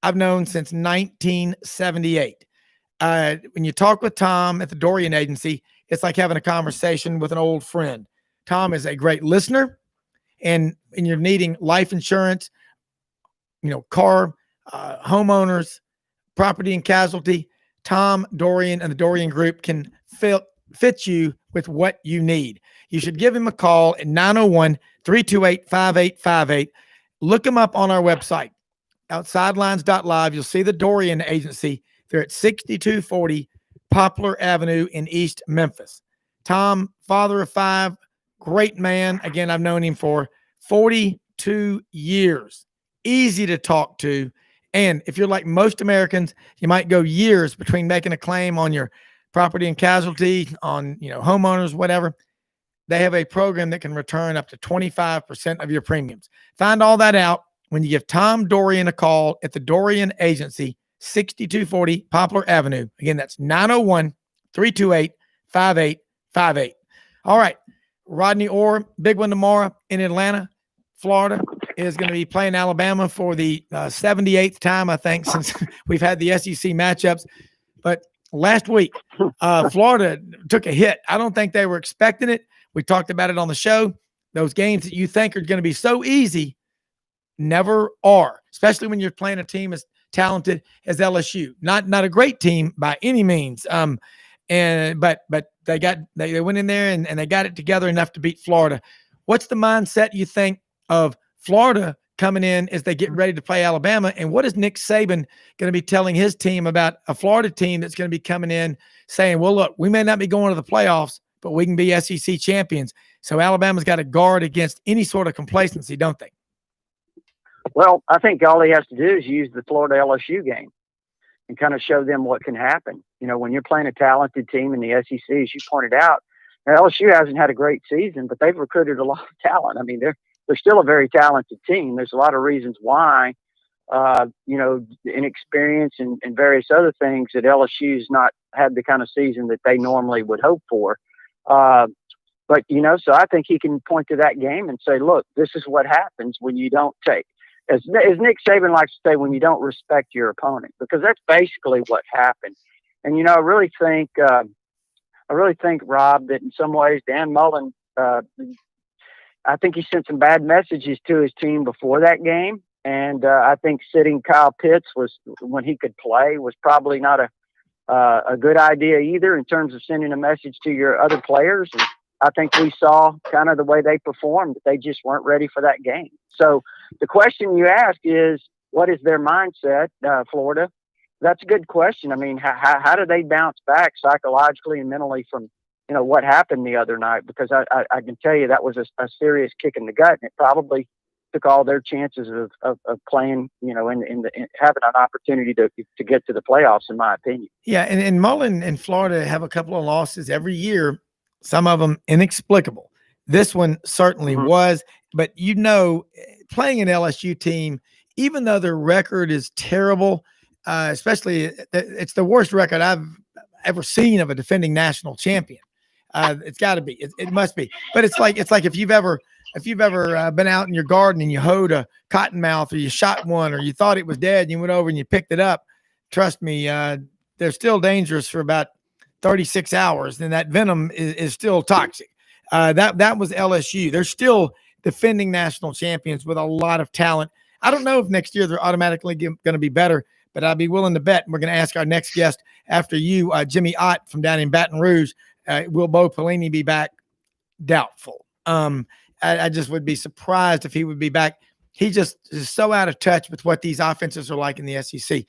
I've known since 1978. When you talk with Tom at the Dorian Agency, it's like having a conversation with an old friend. Tom is a great listener, and you're needing life insurance, car, homeowners, property and casualty. Tom Dorian and the Dorian Group can fit you with what you need. You should give him a call at 901-328-5858. Look him up on our website, outsidelines.live. You'll see the Dorian Agency. They're at 6240 Poplar Avenue in East Memphis. Tom, father of 5, Great man. Again, I've known him for 42 years. Easy to talk to. And if you're like most Americans, you might go years between making a claim on your property and casualty, on homeowners, whatever. They have a program that can return up to 25% of your premiums. Find all that out when you give Tom Dorian a call at the Dorian Agency, 6240 Poplar Avenue. Again, that's 901-328-5858. All right. Rodney Orr, big one tomorrow in Atlanta, Florida, is going to be playing Alabama for the 78th time, I think, since we've had the SEC matchups. But last week, Florida took a hit. I don't think they were expecting it. We talked about it on the show. Those games that you think are going to be so easy never are, especially when you're playing a team as talented as LSU. Not a great team by any means. But they went in there and they got it together enough to beat Florida. What's the mindset you think of Florida coming in as they get ready to play Alabama? And what is Nick Saban going to be telling his team about a Florida team that's going to be coming in saying, well, look, we may not be going to the playoffs, but we can be SEC champions. So Alabama's got to guard against any sort of complacency, don't they? Well, I think all he has to do is use the Florida LSU game and kind of show them what can happen. When you're playing a talented team in the SEC, as you pointed out, now LSU hasn't had a great season, but they've recruited a lot of talent. I mean, they're still a very talented team. There's a lot of reasons why, inexperience and various other things that LSU's not had the kind of season that they normally would hope for. But so I think he can point to that game and say, look, this is what happens when you don't take, as Nick Saban likes to say, when you don't respect your opponent, because that's basically what happened. And, I really think, Rob, that in some ways Dan Mullen, I think he sent some bad messages to his team before that game. And I think sitting Kyle Pitts when he could play was probably not a good idea either in terms of sending a message to your other players. And I think we saw kind of the way they performed, that they just weren't ready for that game. So the question you ask is, what is their mindset, Florida? That's a good question. I mean, how do they bounce back psychologically and mentally from, what happened the other night? Because I can tell you that was a serious kick in the gut, and it probably took all their chances of playing, in having an opportunity to get to the playoffs, in my opinion. Yeah, and Mullen and Florida have a couple of losses every year, some of them inexplicable. This one certainly was, but playing an LSU team, even though their record is terrible, especially it's the worst record I've ever seen of a defending national champion. It's got to be. It must be. But it's like if you've ever been out in your garden and you hoed a cottonmouth, or you shot one, or you thought it was dead and you went over and you picked it up. Trust me, they're still dangerous for about 36 hours. And that venom is still toxic. That was LSU. They're still defending national champions with a lot of talent. I don't know if next year they're automatically going to be better, but I'd be willing to bet. And we're going to ask our next guest after you, Jimmy Ott from down in Baton Rouge. Will Bo Pelini be back? Doubtful. I just would be surprised if he would be back. He just is so out of touch with what these offenses are like in the SEC.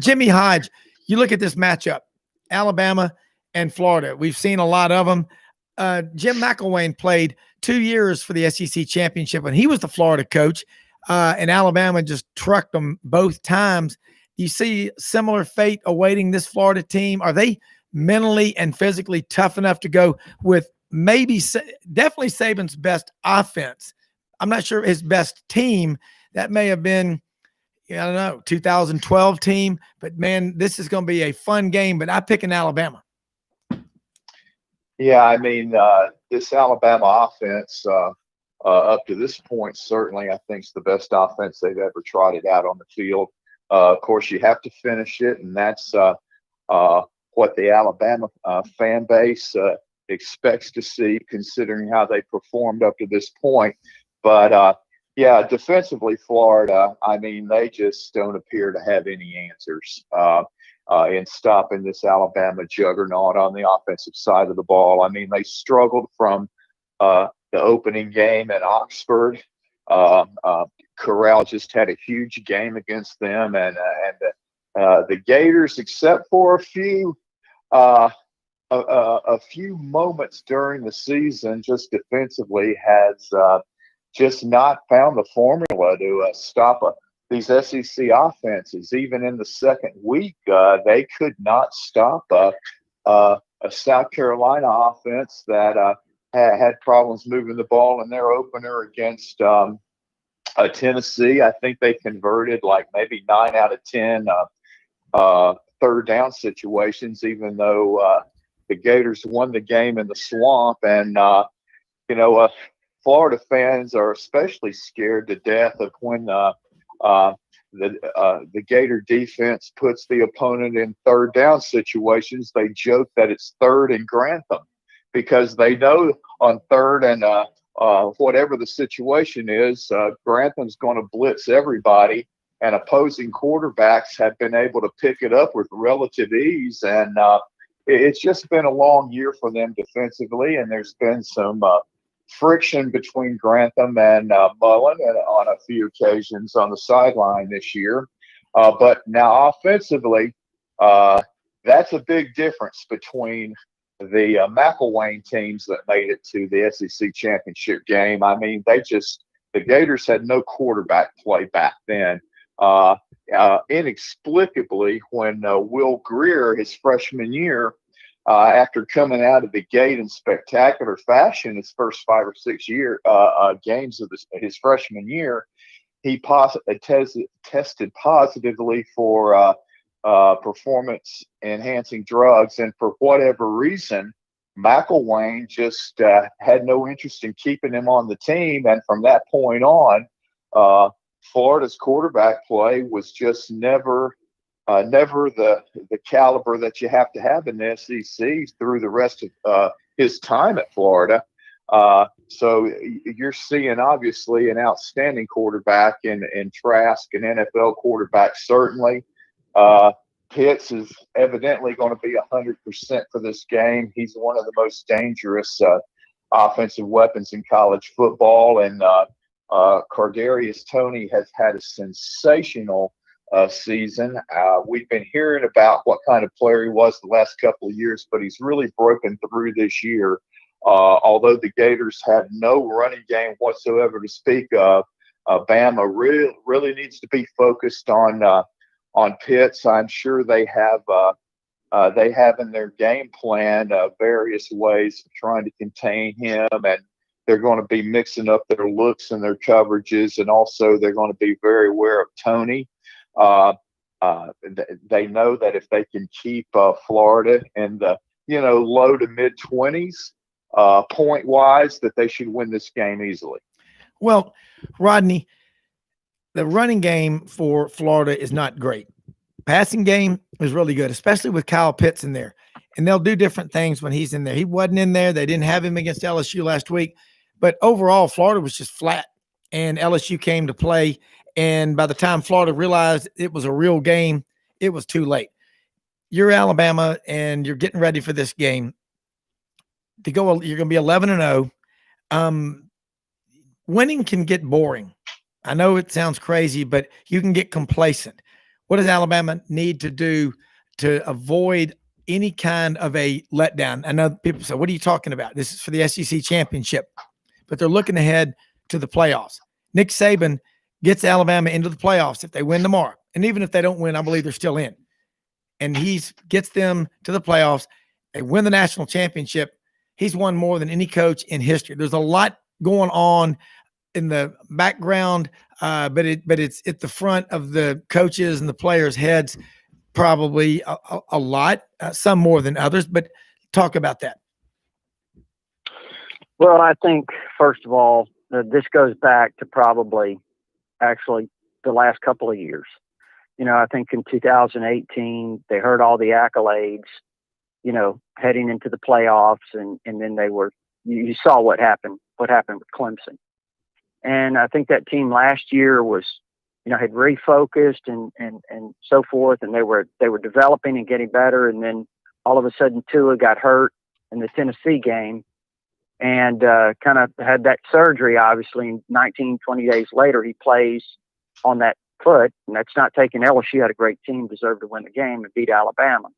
Jimmy Hodge, you look at this matchup, Alabama and Florida. We've seen a lot of them. Jim McElwain played 2 years for the SEC championship when he was the Florida coach, and Alabama just trucked them both times. You see similar fate awaiting this Florida team. Are they mentally and physically tough enough to go with definitely Saban's best offense? I'm not sure his best team. That may have been, 2012 team. But, man, this is going to be a fun game. But I pick an Alabama. Yeah, I mean, this Alabama offense up to this point, certainly I think is the best offense they've ever trotted out on the field. Of course, you have to finish it, and that's what the Alabama fan base expects to see, considering how they performed up to this point. But, yeah, defensively, Florida, I mean, they just don't appear to have any answers in stopping this Alabama juggernaut on the offensive side of the ball. I mean, they struggled from the opening game at Oxford. Corral just had a huge game against them, and the Gators, except for a few a few moments during the season, just defensively, has just not found the formula to stop these SEC offenses. Even in the second week, they could not stop a South Carolina offense that had problems moving the ball in their opener against Tennessee. I think they converted like maybe 9 out of 10 third down situations, even though the Gators won the game in the swamp. And, Florida fans are especially scared to death of when the Gator defense puts the opponent in third down situations. They joke that it's third and Grantham, because they know on third and whatever the situation is, Grantham's going to blitz everybody, and opposing quarterbacks have been able to pick it up with relative ease. And it's just been a long year for them defensively, and there's been some friction between Grantham and Mullen on a few occasions on the sideline this year. But now offensively, that's a big difference between the McElwain teams that made it to the SEC championship game. I mean, the Gators had no quarterback play back then. Inexplicably, when Will Greer, his freshman year, after coming out of the gate in spectacular fashion his first 5 or 6 games of his freshman year, he tested positively for performance-enhancing drugs. And for whatever reason, McElwain just had no interest in keeping him on the team. And from that point on, Florida's quarterback play was just never the caliber that you have to have in the SEC through the rest of his time at Florida. So you're seeing, obviously, an outstanding quarterback in Trask, an NFL quarterback, certainly. Pitts is evidently going to be 100% for this game. He's one of the most dangerous offensive weapons in college football. And Kadarius Toney has had a sensational season. We've been hearing about what kind of player he was the last couple of years, but he's really broken through this year. Although the Gators have no running game whatsoever to speak of, Bama really needs to be focused on Pitts. I'm sure they have in their game plan various ways of trying to contain him, and they're going to be mixing up their looks and their coverages, and also they're going to be very aware of Toney. They know that if they can keep Florida in the low to mid 20s point wise, that they should win this game easily. Well, Rodney, the running game for Florida is not great. Passing game is really good, especially with Kyle Pitts in there. And they'll do different things when he's in there. He wasn't in there. They didn't have him against LSU last week. But overall, Florida was just flat, and LSU came to play. And by the time Florida realized it was a real game, it was too late. You're Alabama, and you're getting ready for this game. You're going to be 11-0. Winning can get boring. I know it sounds crazy, but you can get complacent. What does Alabama need to do to avoid any kind of a letdown? I know people say, what are you talking about? This is for the SEC championship. But they're looking ahead to the playoffs. Nick Saban gets Alabama into the playoffs if they win tomorrow. And even if they don't win, I believe they're still in. And he gets them to the playoffs. They win the national championship. He's won more than any coach in history. There's a lot going on in the background, but it's at the front of the coaches and the players' heads, probably a lot, some more than others. But talk about that. Well, I think, first of all, this goes back to probably actually the last couple of years. I think in 2018, they heard all the accolades, heading into the playoffs, and then you saw what happened with Clemson. And I think that team last year was, had refocused and so forth, and they were developing and getting better. And then all of a sudden Tua got hurt in the Tennessee game, and kind of had that surgery. Obviously, 19, 20 days later, he plays on that foot, and that's not taking LSU had a great team, deserved to win the game and beat Alabama.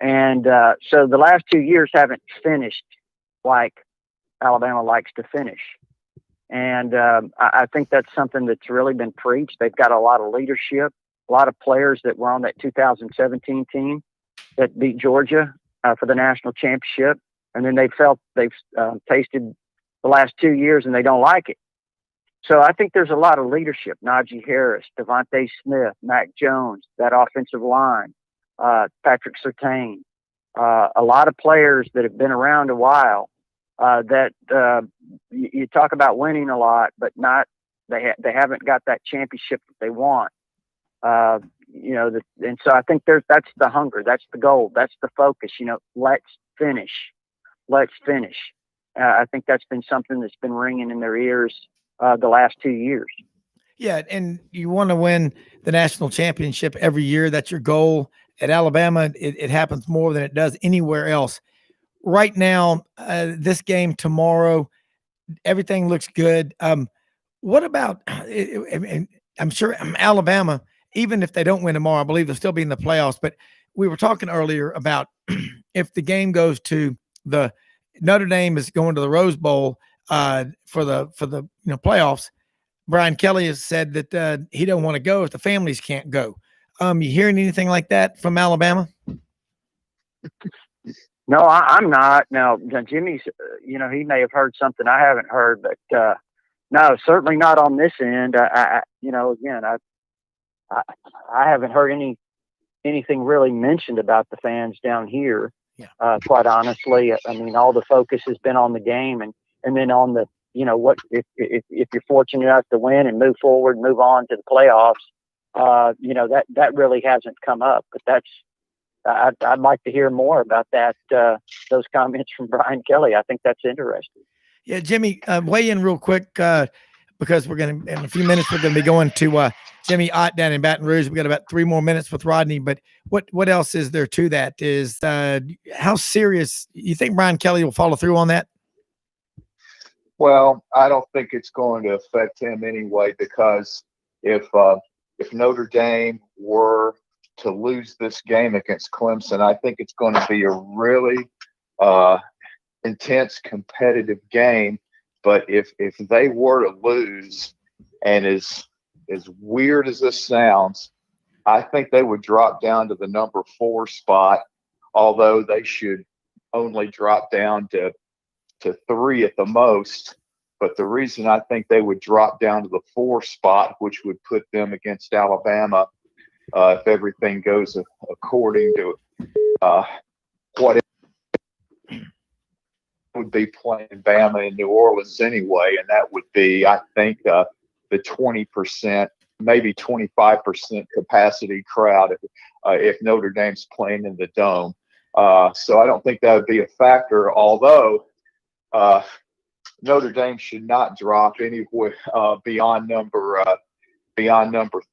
And so the last 2 years haven't finished like Alabama likes to finish. And I think that's something that's really been preached. They've got a lot of leadership, a lot of players that were on that 2017 team that beat Georgia for the national championship. And then they've tasted the last 2 years and they don't like it. So I think there's a lot of leadership. Najee Harris, Devontae Smith, Mac Jones, that offensive line, Patrick Surtain, a lot of players that have been around a while that you talk about winning a lot, but not they haven't got that championship that they want. And so I think that's the hunger, that's the goal, that's the focus. Let's finish. I think that's been something that's been ringing in their ears the last 2 years. Yeah, and you want to win the national championship every year. That's your goal. At Alabama, it happens more than it does anywhere else. Right now, this game tomorrow, everything looks good. What about, I'm sure Alabama, even if they don't win tomorrow, I believe they'll still be in the playoffs. But we were talking earlier about if the game goes to the Notre Dame is going to the Rose Bowl for the playoffs. Brian Kelly has said that he don't want to go if the families can't go. You hearing anything like that from Alabama? No, I'm not. Now, Jimmy's, he may have heard something I haven't heard, but no, certainly not on this end. I haven't heard anything really mentioned about the fans down here. Yeah. Quite honestly, I mean, all the focus has been on the game and then on the, what if you're fortunate enough to win and move forward, move on to the playoffs. That really hasn't come up, but I'd like to hear more about that. Those comments from Brian Kelly. I think that's interesting. Yeah, Jimmy, weigh in real quick because we're going to, in a few minutes, we're going to be going to Jimmy Ott down in Baton Rouge. We got about 3 more minutes with Rodney, but what else is there to that? Is how serious you think Brian Kelly will follow through on that? Well, I don't think it's going to affect him anyway, because if Notre Dame were to lose this game against Clemson, I think it's going to be a really intense competitive game. But if they were to lose, and as weird as this sounds, I think they would drop down to the number 4 spot, although they should only drop down to 3 at the most. But the reason I think they would drop down to the 4 spot, which would put them against Alabama, if everything goes according to what it would be playing Bama in New Orleans anyway, and that would be, I think, the 20%, maybe 25% capacity crowd if Notre Dame's playing in the Dome. So I don't think that would be a factor, although Notre Dame should not drop anywhere beyond number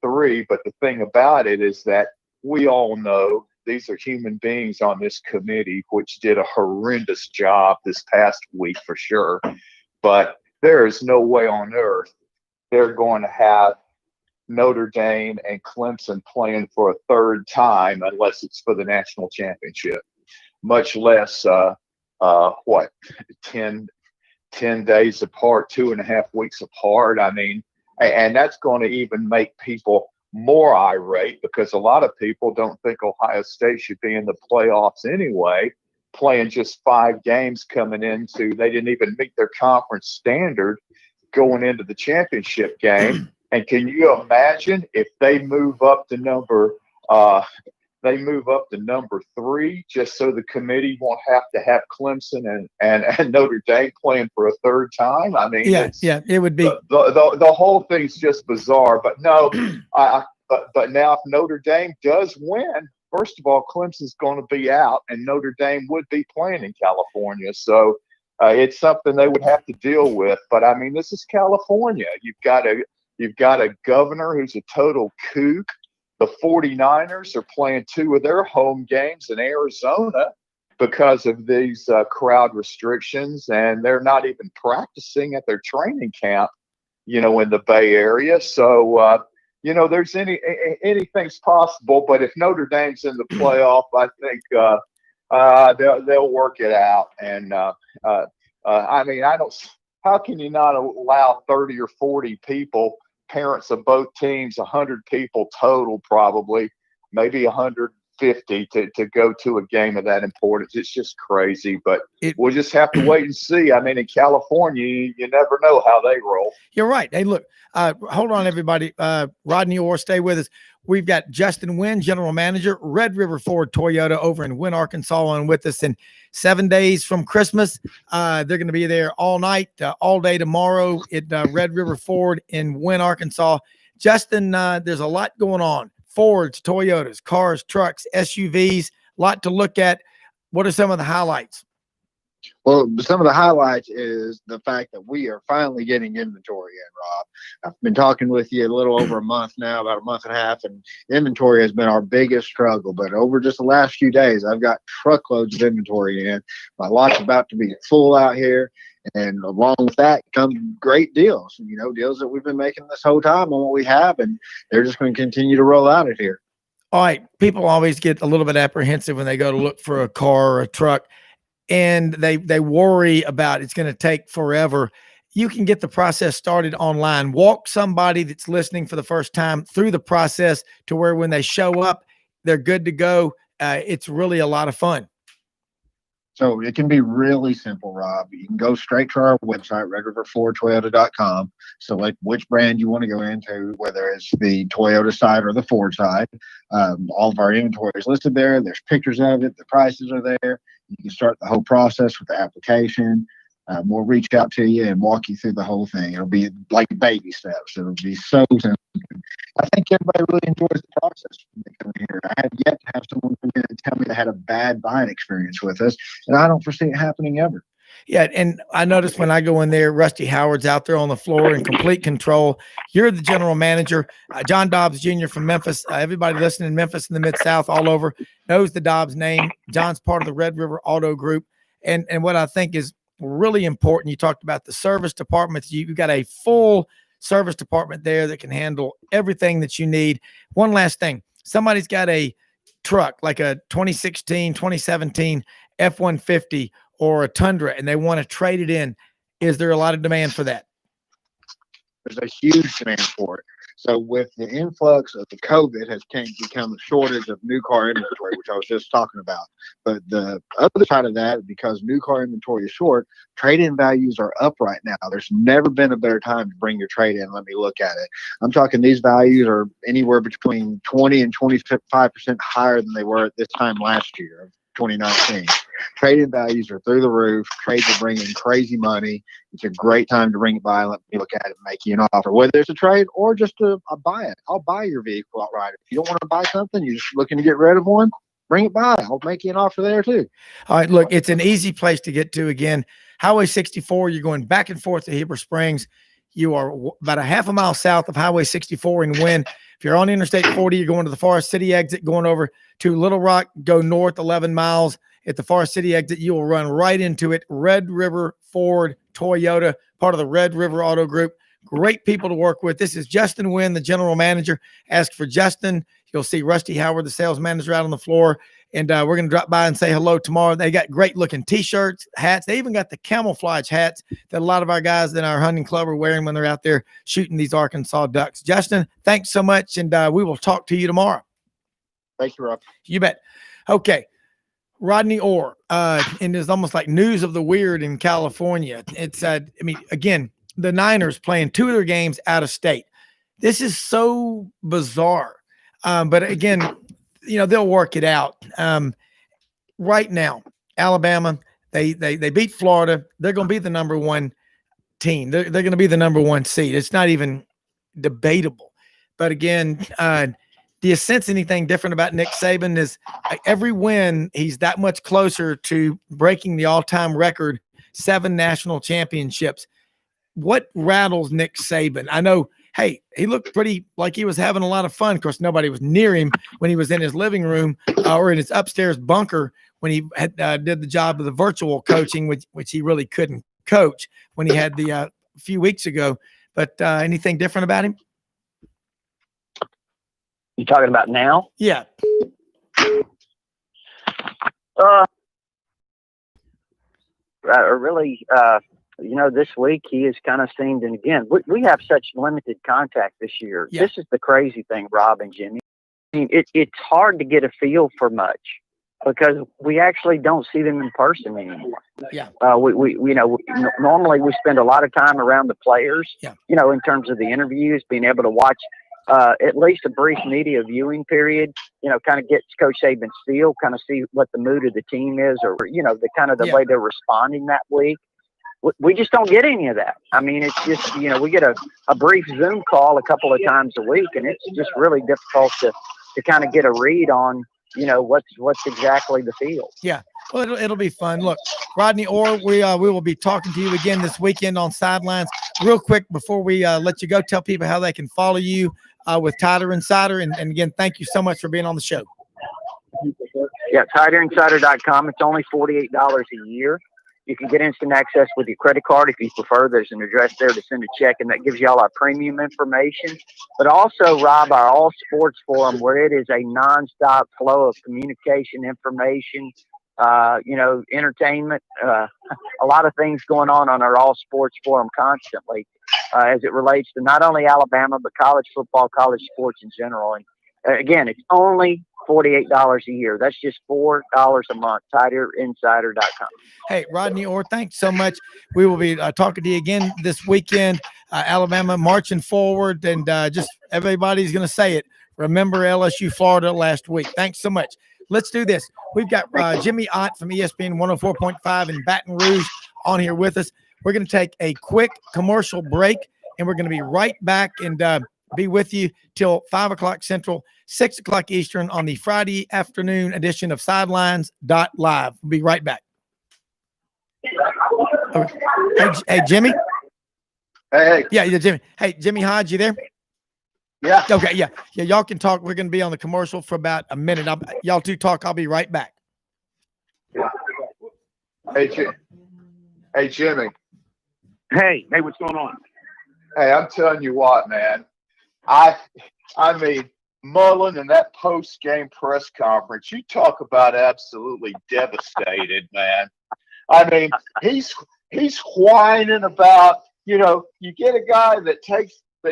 3. But the thing about it is that we all know these are human beings on this committee, which did a horrendous job this past week for sure. But there is no way on earth they're going to have Notre Dame and Clemson playing for a third time unless it's for the national championship, much less 10 days apart, 2.5 weeks apart. I mean, and that's going to even make people more irate, because a lot of people don't think Ohio State should be in the playoffs anyway, playing just 5 games coming into, they didn't even meet their conference standard going into the championship game. And can you imagine if they move up to number 3 just so the committee won't have to have Clemson and Notre Dame playing for a third time? I mean, it would be the whole thing's just bizarre. But no, but now if Notre Dame does win, first of all, Clemson's going to be out, and Notre Dame would be playing in California. So it's something they would have to deal with. But I mean, this is California. You've got a governor who's a total kook. The 49ers are playing 2 of their home games in Arizona because of these crowd restrictions, and they're not even practicing at their training camp, in the Bay Area. So, there's anything's possible. But if Notre Dame's in the playoff, I think They'll work it out. And I mean, I don't. How can you not allow 30 or 40 people, parents of both teams, 100 people total, probably maybe 150 to go to a game of that importance? It's just crazy, but we'll just have to wait and see. I mean, in California, you never know how they roll. You're right. Hey, look, hold on, everybody. Rodney Orr, stay with us. We've got Justin Wynn, General Manager, Red River Ford Toyota over in Wynn, Arkansas, on with us. And 7 days from Christmas, they're going to be there all night, all day tomorrow at Red River Ford in Wynn, Arkansas. Justin, there's a lot going on. Fords, Toyotas, cars, trucks, SUVs, a lot to look at. What are some of the highlights? Well, some of the highlights is the fact that we are finally getting inventory in, Rob. I've been talking with you a little over a month now, about a month and a half, and inventory has been our biggest struggle. But over just the last few days, I've got truckloads of inventory in. My lot's about to be full out here. And along with that come great deals, deals that we've been making this whole time on what we have, and they're just going to continue to roll out it here. All right. People always get a little bit apprehensive when they go to look for a car or a truck, and they worry about it's going to take forever. You can get the process started online. Walk somebody that's listening for the first time through the process to where when they show up, they're good to go. It's really a lot of fun. So it can be really simple, Rob. You can go straight to our website, redriverfordtoyota.com, select which brand you want to go into, whether it's the Toyota side or the Ford side. All of our inventory is listed there. There's pictures of it. The prices are there. You can start the whole process with the application. We'll reach out to you and walk you through the whole thing. It'll be like baby steps. It'll be so simple. I think everybody really enjoys the process when they come here. I have yet to have someone come in and tell me they had a bad buying experience with us, and I don't foresee it happening ever. Yeah, and I noticed when I go in there, Rusty Howard's out there on the floor in complete control. You're the general manager. John Dobbs Jr. from Memphis. Everybody listening in Memphis and the Mid-South all over knows the Dobbs name. John's part of the Red River Auto Group. And what I think is really important, you talked about the service department. You've got a full service department there that can handle everything that you need. One last thing. Somebody's got a truck like a 2016, 2017 F-150 or a Tundra, and they want to trade it in. Is there a lot of demand for that? There's a huge demand for it. So with the influx of the COVID has become a shortage of new car inventory, which I was just talking about. But the other side of that, because new car inventory is short, trade-in values are up right now. There's never been a better time to bring your trade-in. Let me look at it. I'm talking these values are anywhere between 20 and 25% higher than they were at this time last year of 2019. Trade-in values are through the roof. Trades are bringing crazy money. It's a great time to bring it by. Let me look at it and make you an offer, whether it's a trade or just a buy it. I'll buy your vehicle outright. If you don't want to buy something, you're just looking to get rid of one, bring it by. I'll make you an offer there too. All right, look, it's an easy place to get to. Again, Highway 64, you're going back and forth to Heber Springs. You are about a half a mile south of Highway 64 in Wynn. If you're on Interstate 40, you're going to the Forest City exit, going over to Little Rock, go north 11 miles. At the Forest City exit, you will run right into it. Red River Ford Toyota, part of the Red River Auto Group. Great people to work with. This is Justin Wynn, the general manager. Ask for Justin. You'll see Rusty Howard, the sales manager, out on the floor. And we're going to drop by and say hello tomorrow. They got great looking T-shirts, hats. They even got the camouflage hats that a lot of our guys in our hunting club are wearing when they're out there shooting these Arkansas ducks. Justin, thanks so much. And we will talk to you tomorrow. Thank you, Rob. You bet. Okay. Rodney Orr, and it's almost like news of the weird in California. It's, again, the Niners playing 2 of their games out of state. This is so bizarre. But again, they'll work it out. Right now, Alabama, they beat Florida. They're going to be the number 1 team. They're going to be the number 1 seed. It's not even debatable. But again, do you sense anything different about Nick Saban? Is every win, he's that much closer to breaking the all-time record, 7 national championships. What rattles Nick Saban? I know, hey, he looked pretty like he was having a lot of fun. Of course, nobody was near him when he was in his living room or in his upstairs bunker when he had, did the job of the virtual coaching, which he really couldn't coach when he had the a few weeks ago. But anything different about him? You talking about now? Yeah. really, this week he has kind of seemed, and again, we have such limited contact this year. Yeah. This is the crazy thing, Rob and Jimmy. I mean, it's hard to get a feel for much because we actually don't see them in person anymore. Yeah. Normally we spend a lot of time around the players, Yeah. in terms of the interviews, being able to watch at least a brief media viewing period, kind of gets Coach Saban's feel, kind of see what the mood of the team is, or, the kind of the way they're responding that week. We just don't get any of that. I mean, it's just, we get a brief Zoom call a couple of times a week, and it's just really difficult to kind of get a read on, what's exactly the feel. Yeah. Well, it'll be fun. Look, Rodney Orr, we will be talking to you again this weekend on Sidelines. Real quick, before we let you go, tell people how they can follow you with Tider Insider. And again, thank you so much for being on the show. Yeah, TiderInsider.com. It's only $48 a year. You can get instant access with your credit card if you prefer. There's an address there to send a check, and that gives you all our premium information. But also, Rob, our All Sports Forum, where it is a nonstop flow of communication, information, entertainment, a lot of things going on our All Sports Forum constantly as it relates to not only Alabama, but college football, college sports in general. And again, it's only $48 a year. That's just $4 a month. TiderInsider.com. Hey, Rodney Orr, thanks so much. We will be talking to you again this weekend. Alabama marching forward, and just everybody's going to say it. Remember LSU Florida last week. Thanks so much. Let's do this. We've got Jimmy Ott from ESPN 104.5 in Baton Rouge on here with us. We're going to take a quick commercial break, and we're going to be right back and be with you till 5 o'clock Central, 6 o'clock Eastern on the Friday afternoon edition of Sidelines.live. We'll be right back. Okay. Hey, Jimmy. Hey. Yeah, Jimmy. Hey, Jimmy Hodge, you there? Yeah. Okay, yeah. Y'all can talk. We're going to be on the commercial for about a minute. Y'all two talk. I'll be right back. Yeah. Hey, Jimmy. Hey, what's going on? Hey, I'm telling you what, man. I mean, Mullen and that post-game press conference, you talk about absolutely devastated, man. I mean, he's whining about, you get a guy that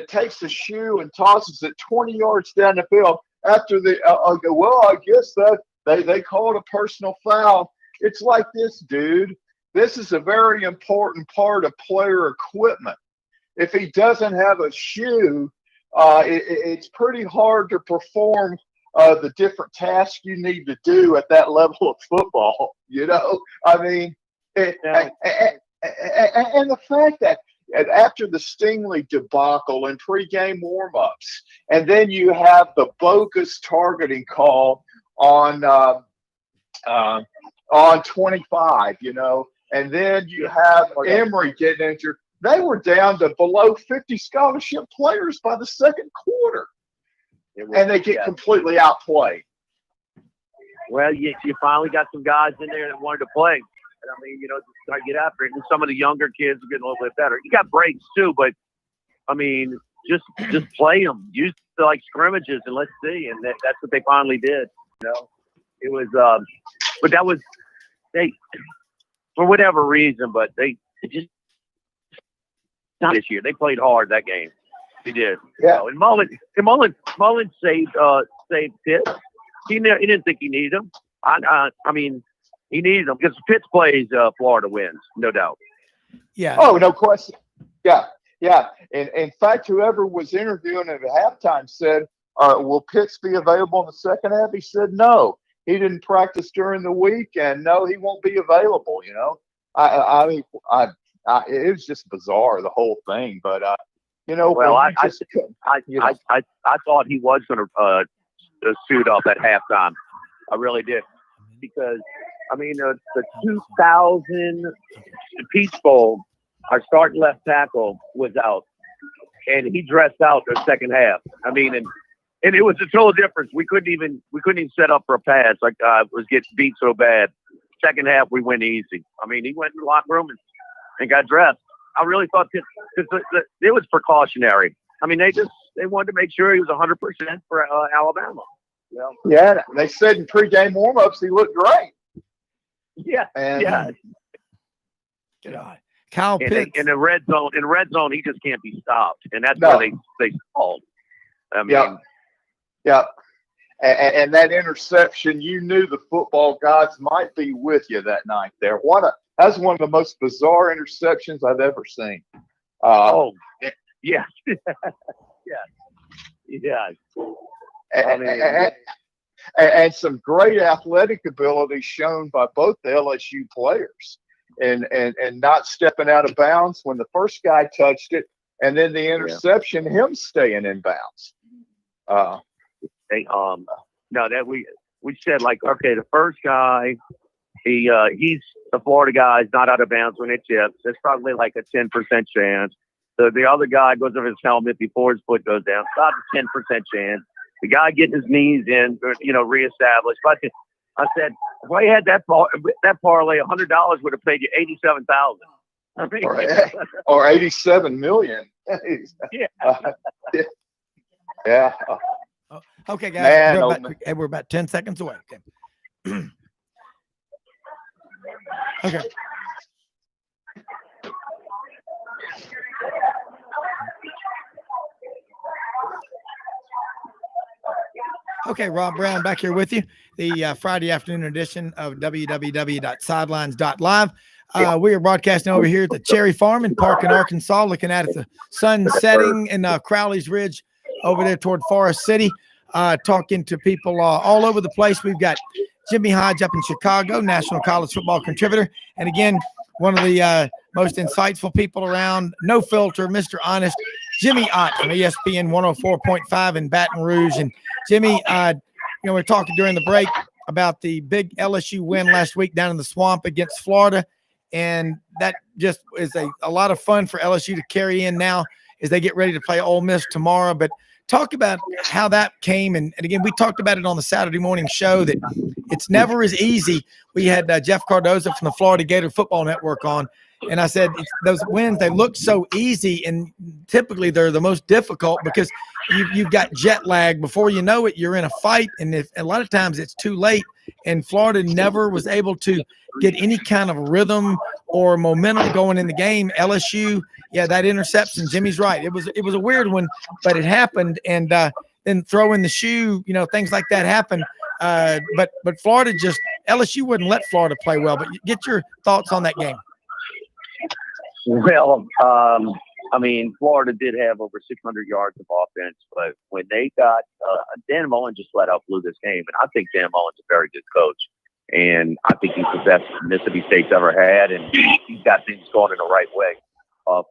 takes a shoe and tosses it 20 yards down the field after I guess that they called a personal foul. It's like this, dude. This is a very important part of player equipment. If he doesn't have a shoe, it's pretty hard to perform the different tasks you need to do at that level of football. I mean, and the fact that after the Stingley debacle and pregame warmups, and then you have the bogus targeting call on 25, and then you have Emory getting injured. They were down to below 50 scholarship players by the second quarter, and they get completely outplayed. Well, you finally got some guys in there that wanted to play. And I mean, just start get after it. And some of the younger kids are getting a little bit better. You got breaks too, but I mean, just play them. Use like scrimmages and let's see. And that's what they finally did. It was, but that was they for whatever reason, but they just not this year. They played hard that game. They did. Yeah. And Mullen saved Pitts. He didn't think he needed him. I mean, he needed them because Pitts plays, Florida wins, no doubt. Yeah. Oh, no question. Yeah. And in fact, whoever was interviewing at halftime said, "Will Pitts be available in the second half?" He said, "No, he didn't practice during the week, and no, he won't be available." I mean, it was just bizarre, the whole thing. But well, I thought he was going to suit up at halftime. I really did, because I mean the 2000 Peach Bowl, our starting left tackle was out, and he dressed out the second half. I mean, and it was a total difference. We couldn't even set up for a pass. Like was getting beat so bad. Second half we went easy. I mean, he went in the locker room and got dressed. I really thought it was precautionary. I mean, they wanted to make sure he was 100% for Alabama. Yeah, they said in pregame warmups he looked great. Yeah, and, yeah. God. Kyle Pitts. In the red zone, he just can't be stopped, and that's where they called. I mean, yeah. And that interception, you knew the football gods might be with you that night there. That's one of the most bizarre interceptions I've ever seen. Yeah. Yeah. And some great athletic ability shown by both the LSU players and not stepping out of bounds when the first guy touched it, and then the interception, him staying in bounds. No, that we said, like, okay, the first guy, he's the Florida guy is not out of bounds when it tips. There's probably like a 10% chance. The other guy goes over his helmet before his foot goes down. About a 10% chance. The guy getting his knees in, reestablished. But I said, if I had that parlay, $100 would have paid you $87,000. I mean, or $87 million. Yeah. Okay, guys. We're about 10 seconds away. Okay. Okay. Okay, Rob Brown back here with you. The Friday afternoon edition of www.sidelines.live. We are broadcasting over here at the Cherry Farm in Parkin, Arkansas, looking at the sun setting in Crowley's Ridge over there toward Forest City, talking to people all over the place. We've got Jimmy Hodge up in Chicago, national college football contributor. And again, one of the most insightful people around, no filter, Mr. Honest, Jimmy Ott from ESPN 104.5 in Baton Rouge. And Jimmy, we're talking during the break about the big LSU win last week down in the swamp against Florida. And that just is a lot of fun for LSU to carry in now as they get ready to play Ole Miss tomorrow. But talk about how that came. And again, we talked about it on the Saturday morning show that it's never as easy. We had Jeff Cardozo from the Florida Gator Football Network on. And I said, those wins, they look so easy. And typically they're the most difficult because you've got jet lag. Before you know it, you're in a fight. And a lot of times it's too late. And Florida never was able to get any kind of rhythm or momentum going in the game. LSU, that interception, Jimmy's right. It was a weird one, but it happened. And then throw in the shoe, things like that happen. But Florida LSU wouldn't let Florida play well. But get your thoughts on that game. Well, Florida did have over 600 yards of offense, but when they got Dan Mullen just flat out blew this game, and I think Dan Mullen's a very good coach, and I think he's the best Mississippi State's ever had, and he's got things going in the right way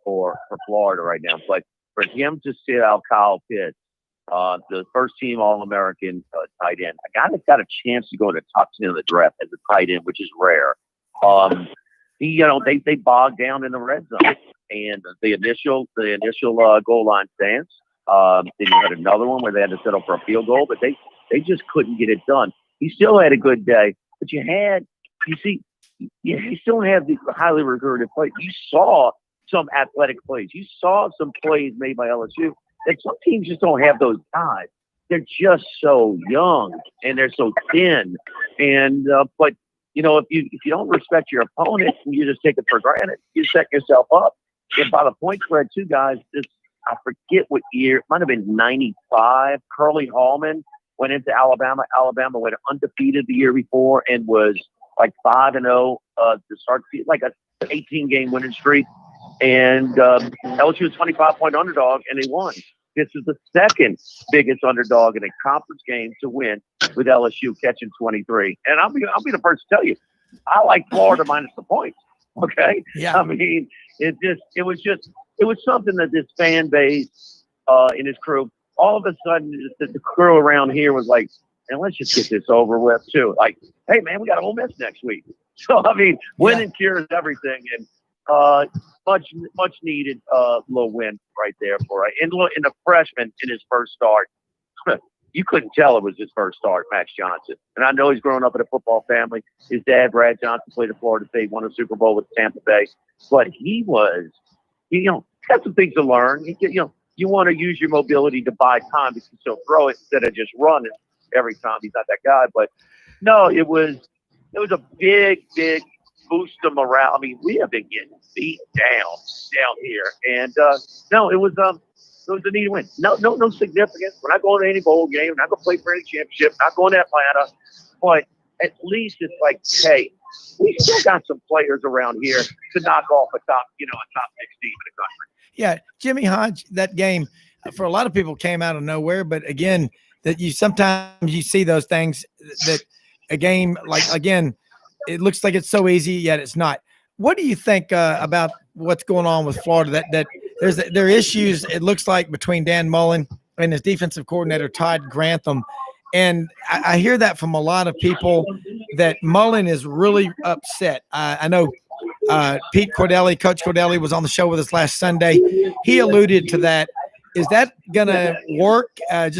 for Florida right now. But for him to sit out Kyle Pitts, the first team All-American tight end, a guy that's got a chance to go to the top 10 of the draft as a tight end, which is rare. They bogged down in the red zone, and the initial goal line stance. Then you had another one where they had to settle for a field goal, but they just couldn't get it done. He still had a good day, but you still have the highly regarded plays. You saw some athletic plays. You saw some plays made by LSU that some teams just don't have those guys. They're just so young and they're so thin, and but. If you don't respect your opponent and you just take it for granted, you set yourself up. And by the point spread, two guys, I forget what year, it might have been 95. Curly Hallman went into Alabama. Alabama went undefeated the year before and was like 5-0 to start, like a 18-game winning streak. And LSU was 25-point underdog, and they won. This is the second biggest underdog in a conference game to win, with LSU catching 23. And I'll be the first to tell you, I like Florida minus the points. Okay. Yeah. It was something that this fan base in his crew, all of a sudden the crew around here was like, and let's just get this over with too. Like, hey man, we got Ole Miss next week. So winning cures everything, and much needed little win right there for it. And look, in the freshman in his first start, you couldn't tell it was his first start, Max Johnson. And I know he's grown up in a football family. His dad, Brad Johnson, played at Florida State, won a Super Bowl with Tampa Bay. But he was, got some things to learn. You want to use your mobility to buy time because he'll throw it instead of just running every time. He's not that guy. But no, it was a big boost them around. I mean, we have been getting beat down here, and no, it was a neat win. No significance. We're not going to any bowl game. We're not going to play for any championship. Not going to Atlanta, but at least it's like, hey, we still got some players around here to knock off a top 6 team in the country. Yeah, Jimmy Hodge, that game for a lot of people came out of nowhere, but again, that you sometimes you see those things that a game like, again, it looks like it's so easy, yet it's not. What do you think about what's going on with Florida? That there are issues, it looks like, between Dan Mullen and his defensive coordinator Todd Grantham, and I hear that from a lot of people that Mullen is really upset. I know Pete Cordelli, Coach Cordelli, was on the show with us last Sunday. He alluded to that. Is that going to work? And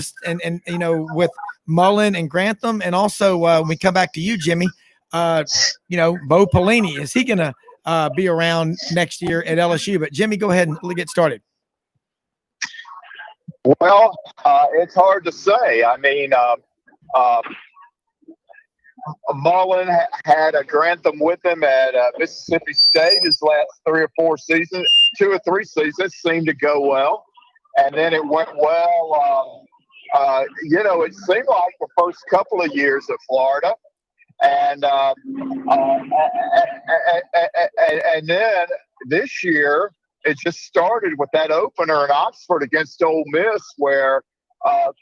with Mullen and Grantham, and also when we come back to you, Jimmy, Bo Pelini, is he going to be around next year at LSU? But Jimmy, go ahead and get started. Well, it's hard to say. I mean, Mullen had a Grantham with him at Mississippi State his last 3 or 4 seasons. 2 or 3 seasons seemed to go well. And then it went well. It seemed like the first couple of years at Florida. And then this year, it just started with that opener in Oxford against Ole Miss, where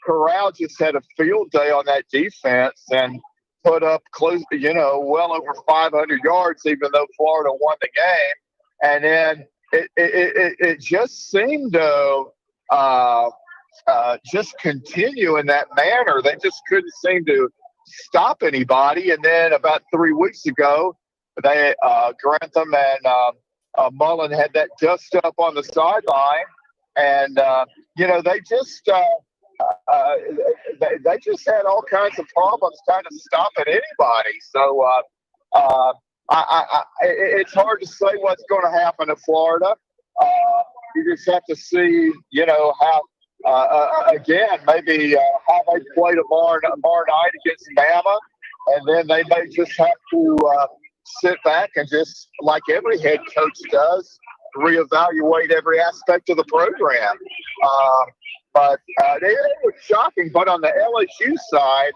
Corral just had a field day on that defense and put up well over 500 yards, even though Florida won the game. And then it just seemed to just continue in that manner. They just couldn't seem to stop anybody. And then about 3 weeks ago, they Grantham and Mullen had that dust up on the sideline, and they just they just had all kinds of problems kind of stopping anybody. So it's hard to say what's going to happen in Florida. You just have to see, how again maybe how they play tomorrow night against Bama, and then they may just have to sit back and just, like every head coach does, reevaluate every aspect of the program. But it was shocking. But on the LSU side,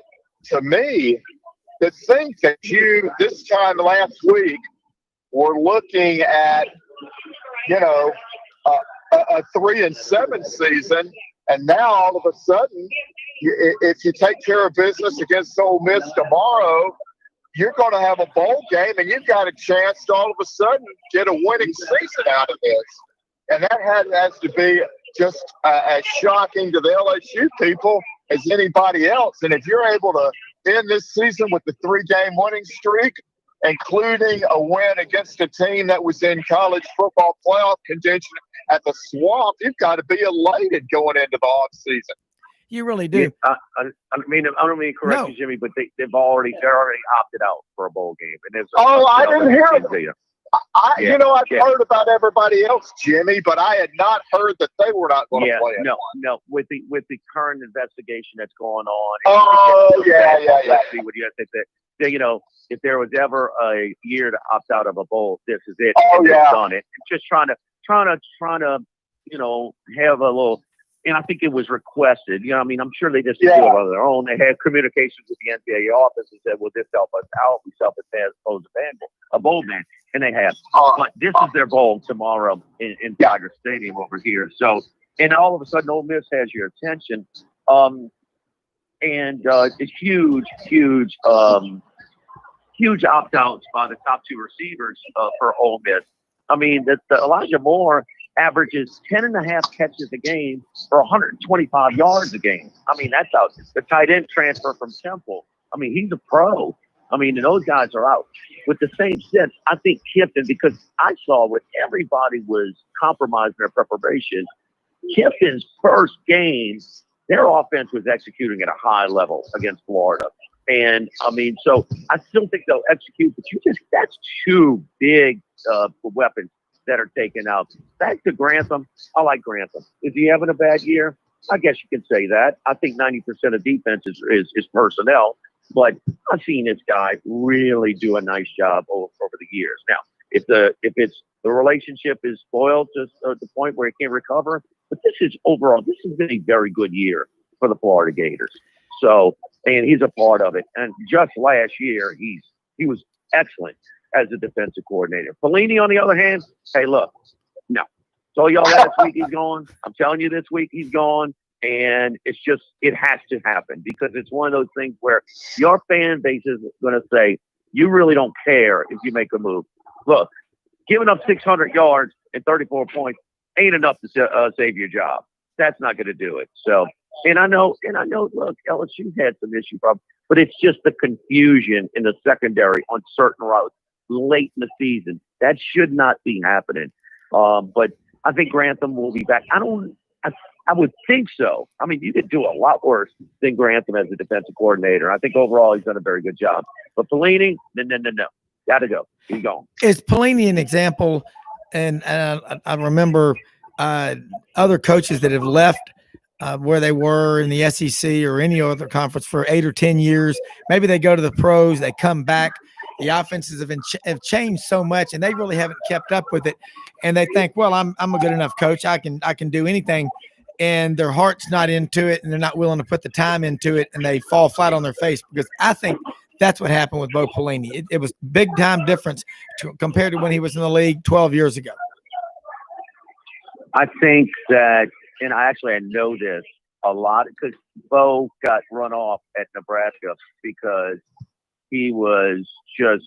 to me, to think that this time last week were looking at, a 3-7 season, and now all of a sudden, if you take care of business against Ole Miss tomorrow, you're going to have a bowl game, and you've got a chance to all of a sudden get a winning season out of this. And that has to be just as shocking to the LSU people as anybody else. And if you're able to end this season with the 3-game winning streak, including a win against a team that was in college football playoff contention at the Swamp, you've got to be elated going into the off season. You really do. I don't mean to correct you, Jimmy, but they're already opted out for a bowl game. And I didn't hear it. I've heard about everybody else, Jimmy, but I had not heard that they were not going to play it. No. With the current investigation that's going on. See what you have to say. If there was ever a year to opt out of a bowl, this is it. They've done it. Just trying to have a little. And I think it was requested. I'm sure they just did it on their own. They had communications with the NCAA office and said, "Will this help us out? We self-impose a bowl ban," and they have. But this is their bowl tomorrow in Tiger Stadium over here. So, and all of a sudden, Ole Miss has your attention, and it's huge opt-outs by the top 2 receivers for Ole Miss. I mean, Elijah Moore averages 10.5 catches a game for 125 yards a game. I mean, that's out. The tight end transfer from Temple. I mean, he's a pro. I mean, and those guys are out. With the same sense, I think Kipton, because I saw when everybody was compromising their preparation, Kipton's first game, their offense was executing at a high level against Florida. And I mean, so I still think they'll execute, but that's 2 big weapons that are taken out. Back to Grantham. I like Grantham. Is he having a bad year? I guess you can say that. I think 90% of defense is personnel. but I've seen this guy really do a nice job over the years. Now, if the relationship is spoiled to the point where he can't recover, but this has been a very good year for the Florida Gators. So, and he's a part of it. And just last year, he was excellent as a defensive coordinator. Pelini, on the other hand, hey, look, no. Told y'all last week he's gone. I'm telling you this week he's gone. And it's just, it has to happen because it's one of those things where your fan base is going to say, you really don't care if you make a move. Look, giving up 600 yards and 34 points ain't enough to save your job. That's not going to do it. So, and I know, look, LSU had some issue problems, but it's just the confusion in the secondary on certain routes late in the season. That should not be happening. But I think Grantham will be back. I would think so. I mean, you could do a lot worse than Grantham as a defensive coordinator. I think overall he's done a very good job. But Pelini, no. Got to go. He's gone. Is Pelini an example? And I remember other coaches that have left where they were in the SEC or any other conference for 8 or 10 years. Maybe they go to the pros, they come back. The offenses have changed so much, and they really haven't kept up with it. And they think, well, I'm a good enough coach. I can do anything. And their heart's not into it, and they're not willing to put the time into it, and they fall flat on their face. Because I think that's what happened with Bo Pelini. It was big time difference compared to when he was in the league 12 years ago. I think that, and I know this a lot because Bo got run off at Nebraska because he was just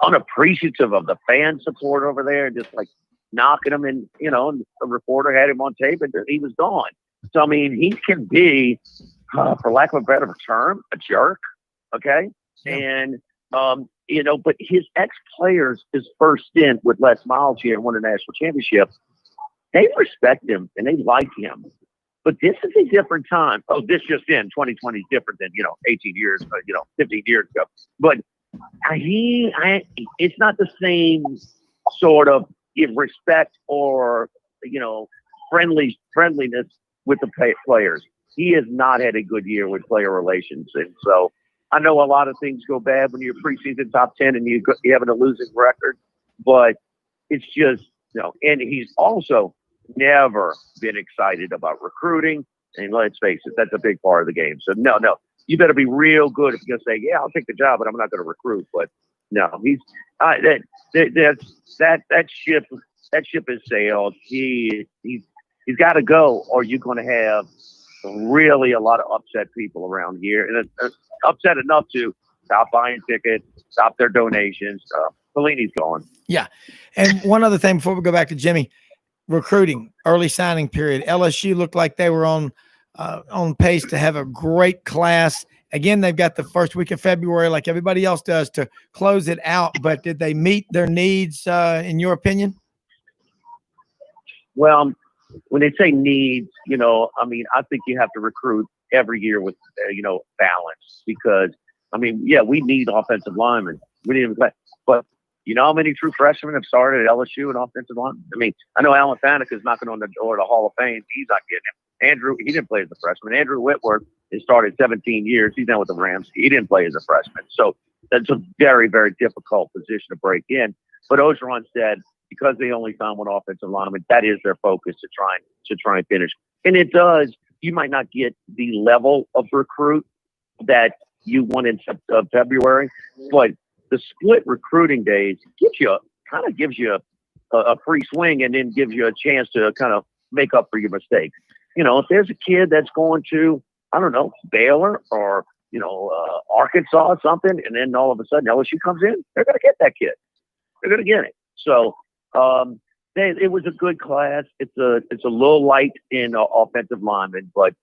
unappreciative of the fan support over there, and just like knocking him, and and the reporter had him on tape, and he was gone. So I mean, he can be, for lack of a better term, a jerk. Okay, yeah. And but his ex-players, his first stint with Les Miles here and won a national championship, they respect him and they like him. But this is a different time. Oh, this just in, 2020 is different than 18 years, 15 years ago. But it's not the same sort of give respect or friendliness with the players. He has not had a good year with player relations, and so I know a lot of things go bad when you're preseason top 10 and you having a losing record, but it's just and he's also never been excited about recruiting. And let's face it, that's a big part of the game. So no, you better be real good if you're gonna say, yeah, I'll take the job, but I'm not going to recruit. But no, he's that ship has sailed. He's got to go, or you're going to have really a lot of upset people around here, and upset enough to stop buying tickets, stop their donations. Pelini's gone. Yeah, and one other thing before we go back to Jimmy. Recruiting, early signing period. LSU looked like they were on pace to have a great class. Again, they've got the first week of February, like everybody else does, to close it out. But did they meet their needs, in your opinion? Well, when they say needs, I think you have to recruit every year with, balance because, we need offensive linemen. We need them, but you know how many true freshmen have started at LSU in offensive line? I know Alan Faneca is knocking on the door of the Hall of Fame. He's not getting him. Andrew, he didn't play as a freshman. Andrew Whitworth has started 17 years. He's now with the Rams. He didn't play as a freshman. So that's a very, very difficult position to break in. But Ogeron said because they only found one offensive lineman, that is their focus to try and finish. And it does. You might not get the level of recruit that you want in February, but the split recruiting days gives you a free swing and then gives you a chance to kind of make up for your mistakes. If there's a kid that's going to, I don't know, Baylor or, Arkansas or something, and then all of a sudden LSU comes in, they're going to get that kid. They're going to get it. So it was a good class. It's a little light in offensive linemen, but,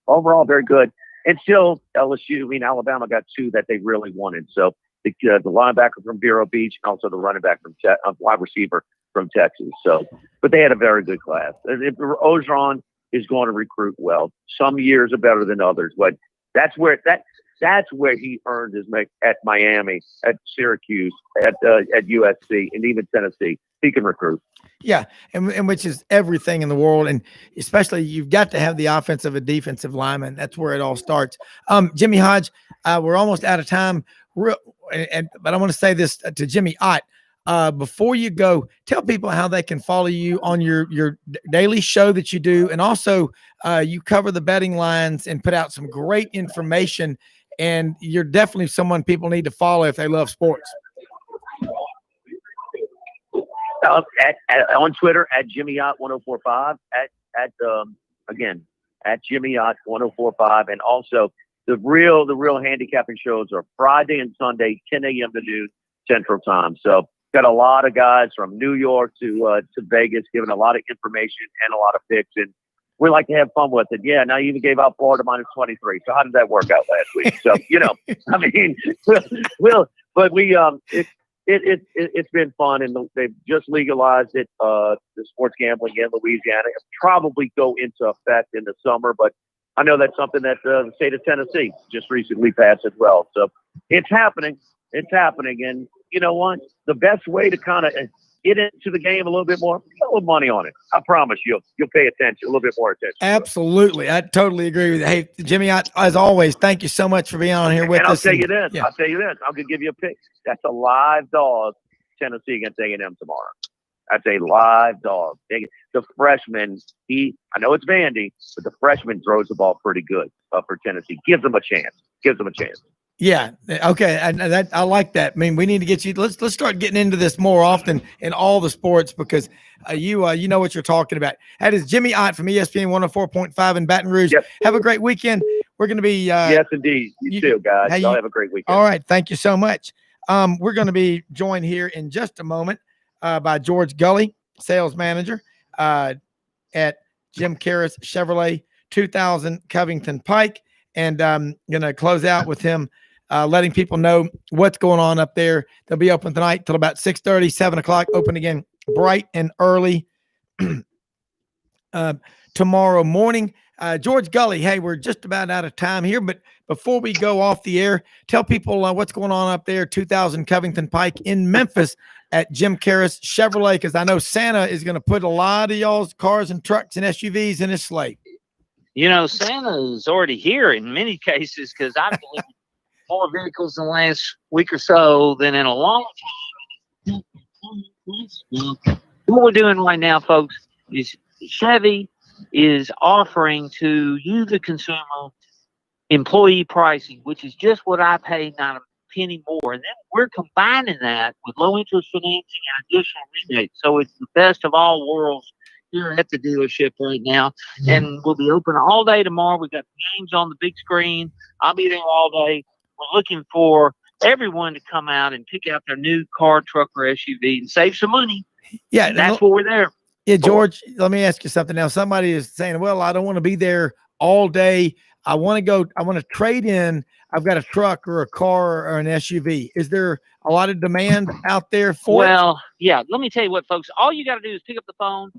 overall very good. And still LSU, Alabama got two that they really wanted. So the linebacker from Vero Beach, and also the running back from wide receiver from Texas. So, but they had a very good class. Ogeron is going to recruit well. Some years are better than others, but that's where That's where he earned his make at Miami, at Syracuse, at USC, and even Tennessee. He can recruit. Yeah, and which is everything in the world, and especially you've got to have the offensive and defensive lineman. That's where it all starts. Jimmy Hodge, we're almost out of time, but I want to say this to Jimmy Ott. Before you go, tell people how they can follow you on your daily show that you do, and also you cover the betting lines and put out some great information. And you're definitely someone people need to follow if they love sports. On Twitter at Jimmy Ott 1045 again at Jimmy Ott 1045, and also the real handicapping shows are Friday and Sunday 10 a.m. to noon Central Time. So got a lot of guys from New York to Vegas giving a lot of information and a lot of picks, and we like to have fun with it. Yeah, now you even gave out Florida -23. So how did that work out last week? So I mean, it's been fun, and they've just legalized it. The sports gambling in Louisiana. It'll probably go into effect in the summer, but I know that's something that the state of Tennessee just recently passed as well. So it's happening. It's happening, and you know what? The best way to kind of get into the game a little bit more, put a little money on it. I promise you'll pay attention, a little bit more attention. Absolutely. I totally agree with you. Hey, Jimmy, as always, thank you so much for being on here with us. I'll tell you this. I'm going to give you a pick. That's a live dog, Tennessee against A&M tomorrow. That's a live dog. The freshman, I know it's Vandy, but the freshman throws the ball pretty good for Tennessee. Gives them a chance. Yeah. Okay. I like that. I mean, we need to get you. Let's start getting into this more often in all the sports, because you know what you're talking about. That is Jimmy Ott from ESPN 104.5 in Baton Rouge. Yep. Have a great weekend. We're going to be. Yes, indeed. You too, guys. Y'all have a great weekend. All right. Thank you so much. We're going to be joined here in just a moment by George Gully, sales manager at Jim Karras Chevrolet 2000 Covington Pike, and I'm going to close out with him. Letting people know what's going on up there. They'll be open tonight till about 6:30, 7 o'clock, open again bright and early tomorrow morning. George Gully, hey, we're just about out of time here, but before we go off the air, tell people what's going on up there, 2000 Covington Pike in Memphis at Jim Karras Chevrolet, because I know Santa is going to put a lot of y'all's cars and trucks and SUVs in his sleigh. Santa is already here in many cases, because I've delivered more vehicles in the last week or so than in a long time. What we're doing right now, folks, is Chevy is offering to you, the consumer, employee pricing, which is just what I pay, not a penny more. And then we're combining that with low interest financing and additional rebates. So it's the best of all worlds here at the dealership right now. And we'll be open all day tomorrow. We've got games on the big screen. I'll be there all day. We're looking for everyone to come out and pick out their new car, truck, or SUV and save some money. Yeah, that's what we're there. Yeah, George, let me ask you something now. Somebody is saying, well, I don't want to be there all day. I want to trade in. I've got a truck or a car or an SUV. Is there a lot of demand out there for it? Well, yeah. Let me tell you what, folks. All you got to do is pick up the phone.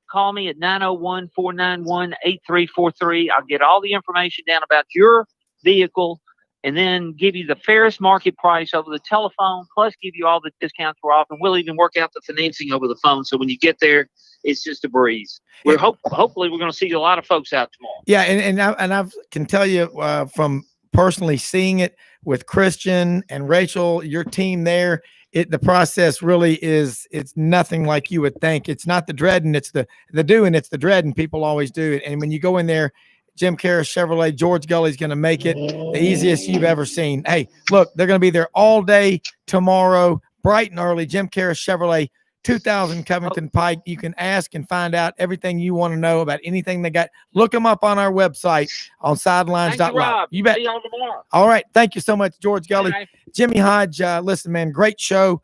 Call me at 901-491-8343. I'll get all the information down about your vehicle, and then give you the fairest market price over the telephone, plus give you all the discounts we're offering. We'll even work out the financing over the phone. So when you get there, it's just a breeze. Hopefully we're going to see a lot of folks out tomorrow. Yeah. And I can tell you from personally seeing it with Christian and Rachel, your team there, the process really it's nothing like you would think. It's not the dreading, it's the doing, it's the dreading. People always do it. And when you go in there, Jim Karras Chevrolet, George Gully's going to make it the easiest you've ever seen. Hey, look, they're going to be there all day tomorrow, bright and early. Jim Karras Chevrolet, 2000 Covington Pike. You can ask and find out everything you want to know about anything they got. Look them up on our website on sidelines.live. You bet. See you on tomorrow. All right. Thank you so much, George Gully. Bye. Jimmy Hodge, listen, man, great show.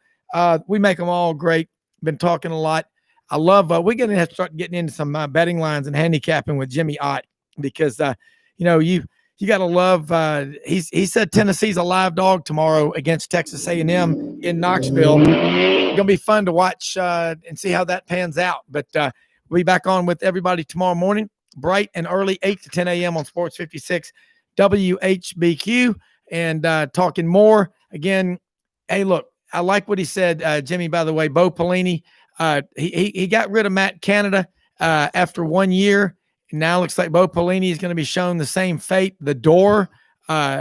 We make them all great. Been talking a lot. I love, we're going to have to start getting into some betting lines and handicapping with Jimmy Ott, because you got to love he said Tennessee's a live dog tomorrow against Texas A&M in Knoxville. It's gonna be fun to watch and see how that pans out, but we'll be back on with everybody tomorrow morning, bright and early, 8 to 10 a.m. on Sports 56 WHBQ, and talking more. Again, hey, look, I like what he said, Jimmy, by the way. Bo Pelini, he got rid of Matt Canada after 1 year. Now looks like Bo Pelini is going to be shown the same fate. The door.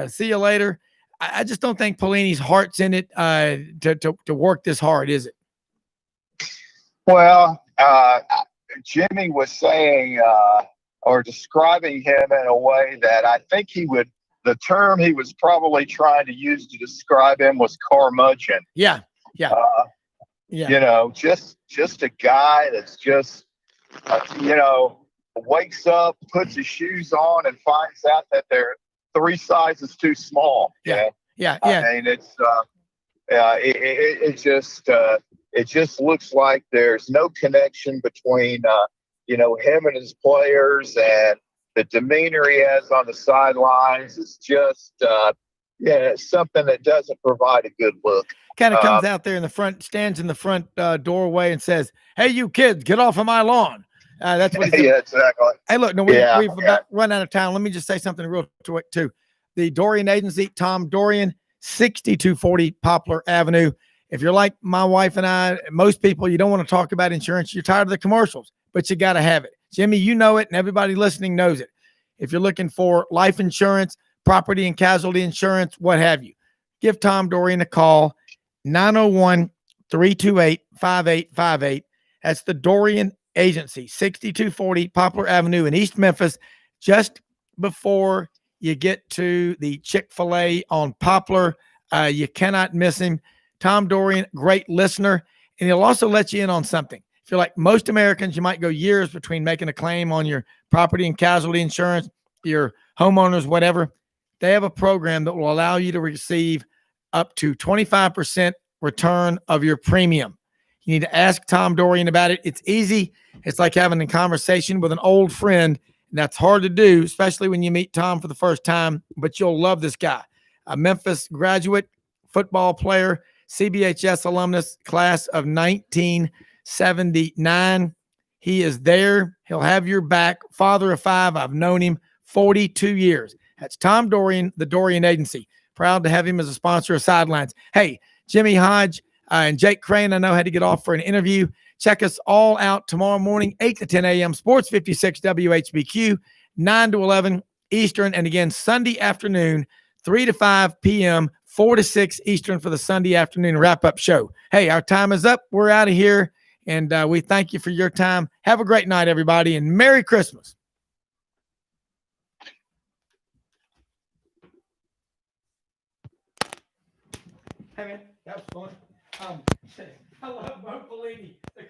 See you later. I just don't think Pelini's heart's in it to work this hard, is it? Well, Jimmy was saying or describing him in a way that I think the term he was probably trying to use to describe him was curmudgeon. Yeah. You know, just a guy that's just, wakes up, puts his shoes on, and finds out that they're 3 sizes too small. Yeah. I mean, it's it just looks like there's no connection between him and his players, and the demeanor he has on the sidelines is just something that doesn't provide a good look. Kind of comes out there in the front, stands in the front doorway and says, "Hey, you kids, get off of my lawn." That's what he Yeah, exactly. Hey, look, no, we've about run out of time. Let me just say something real quick, too. The Dorian Agency, Tom Dorian, 6240 Poplar Avenue. If you're like my wife and I, most people, you don't want to talk about insurance. You're tired of the commercials, but you got to have it. Jimmy, you know it, and everybody listening knows it. If you're looking for life insurance, property and casualty insurance, what have you, give Tom Dorian a call, 901-328-5858. That's the Dorian Agency, 6240 Poplar Avenue in East Memphis, just before you get to the Chick-fil-A on Poplar. You cannot miss him. Tom Dorian, great listener, and he'll also let you in on something. If you're like most Americans, you might go years between making a claim on your property and casualty insurance, your homeowners, whatever. They have a program that will allow you to receive up to 25% return of your premium. You need to ask Tom Dorian about it. It's easy. It's like having a conversation with an old friend, and that's hard to do, especially when you meet Tom for the first time, but you'll love this guy. A Memphis graduate, football player, CBHS alumnus, class of 1979. He is there. He'll have your back. Father of 5. I've known him 42 years. That's Tom Dorian, the Dorian Agency. Proud to have him as a sponsor of Sidelines. Hey, Jimmy Hodge and Jake Crane, I know, had to get off for an interview. Check us all out tomorrow morning, 8 to 10 a.m., Sports 56 WHBQ, 9 to 11 Eastern. And again, Sunday afternoon, 3 to 5 p.m., 4 to 6 Eastern for the Sunday afternoon wrap-up show. Hey, our time is up. We're out of here, and we thank you for your time. Have a great night, everybody, and Merry Christmas. Hey, man, that was fun. I love Bo Pelini, the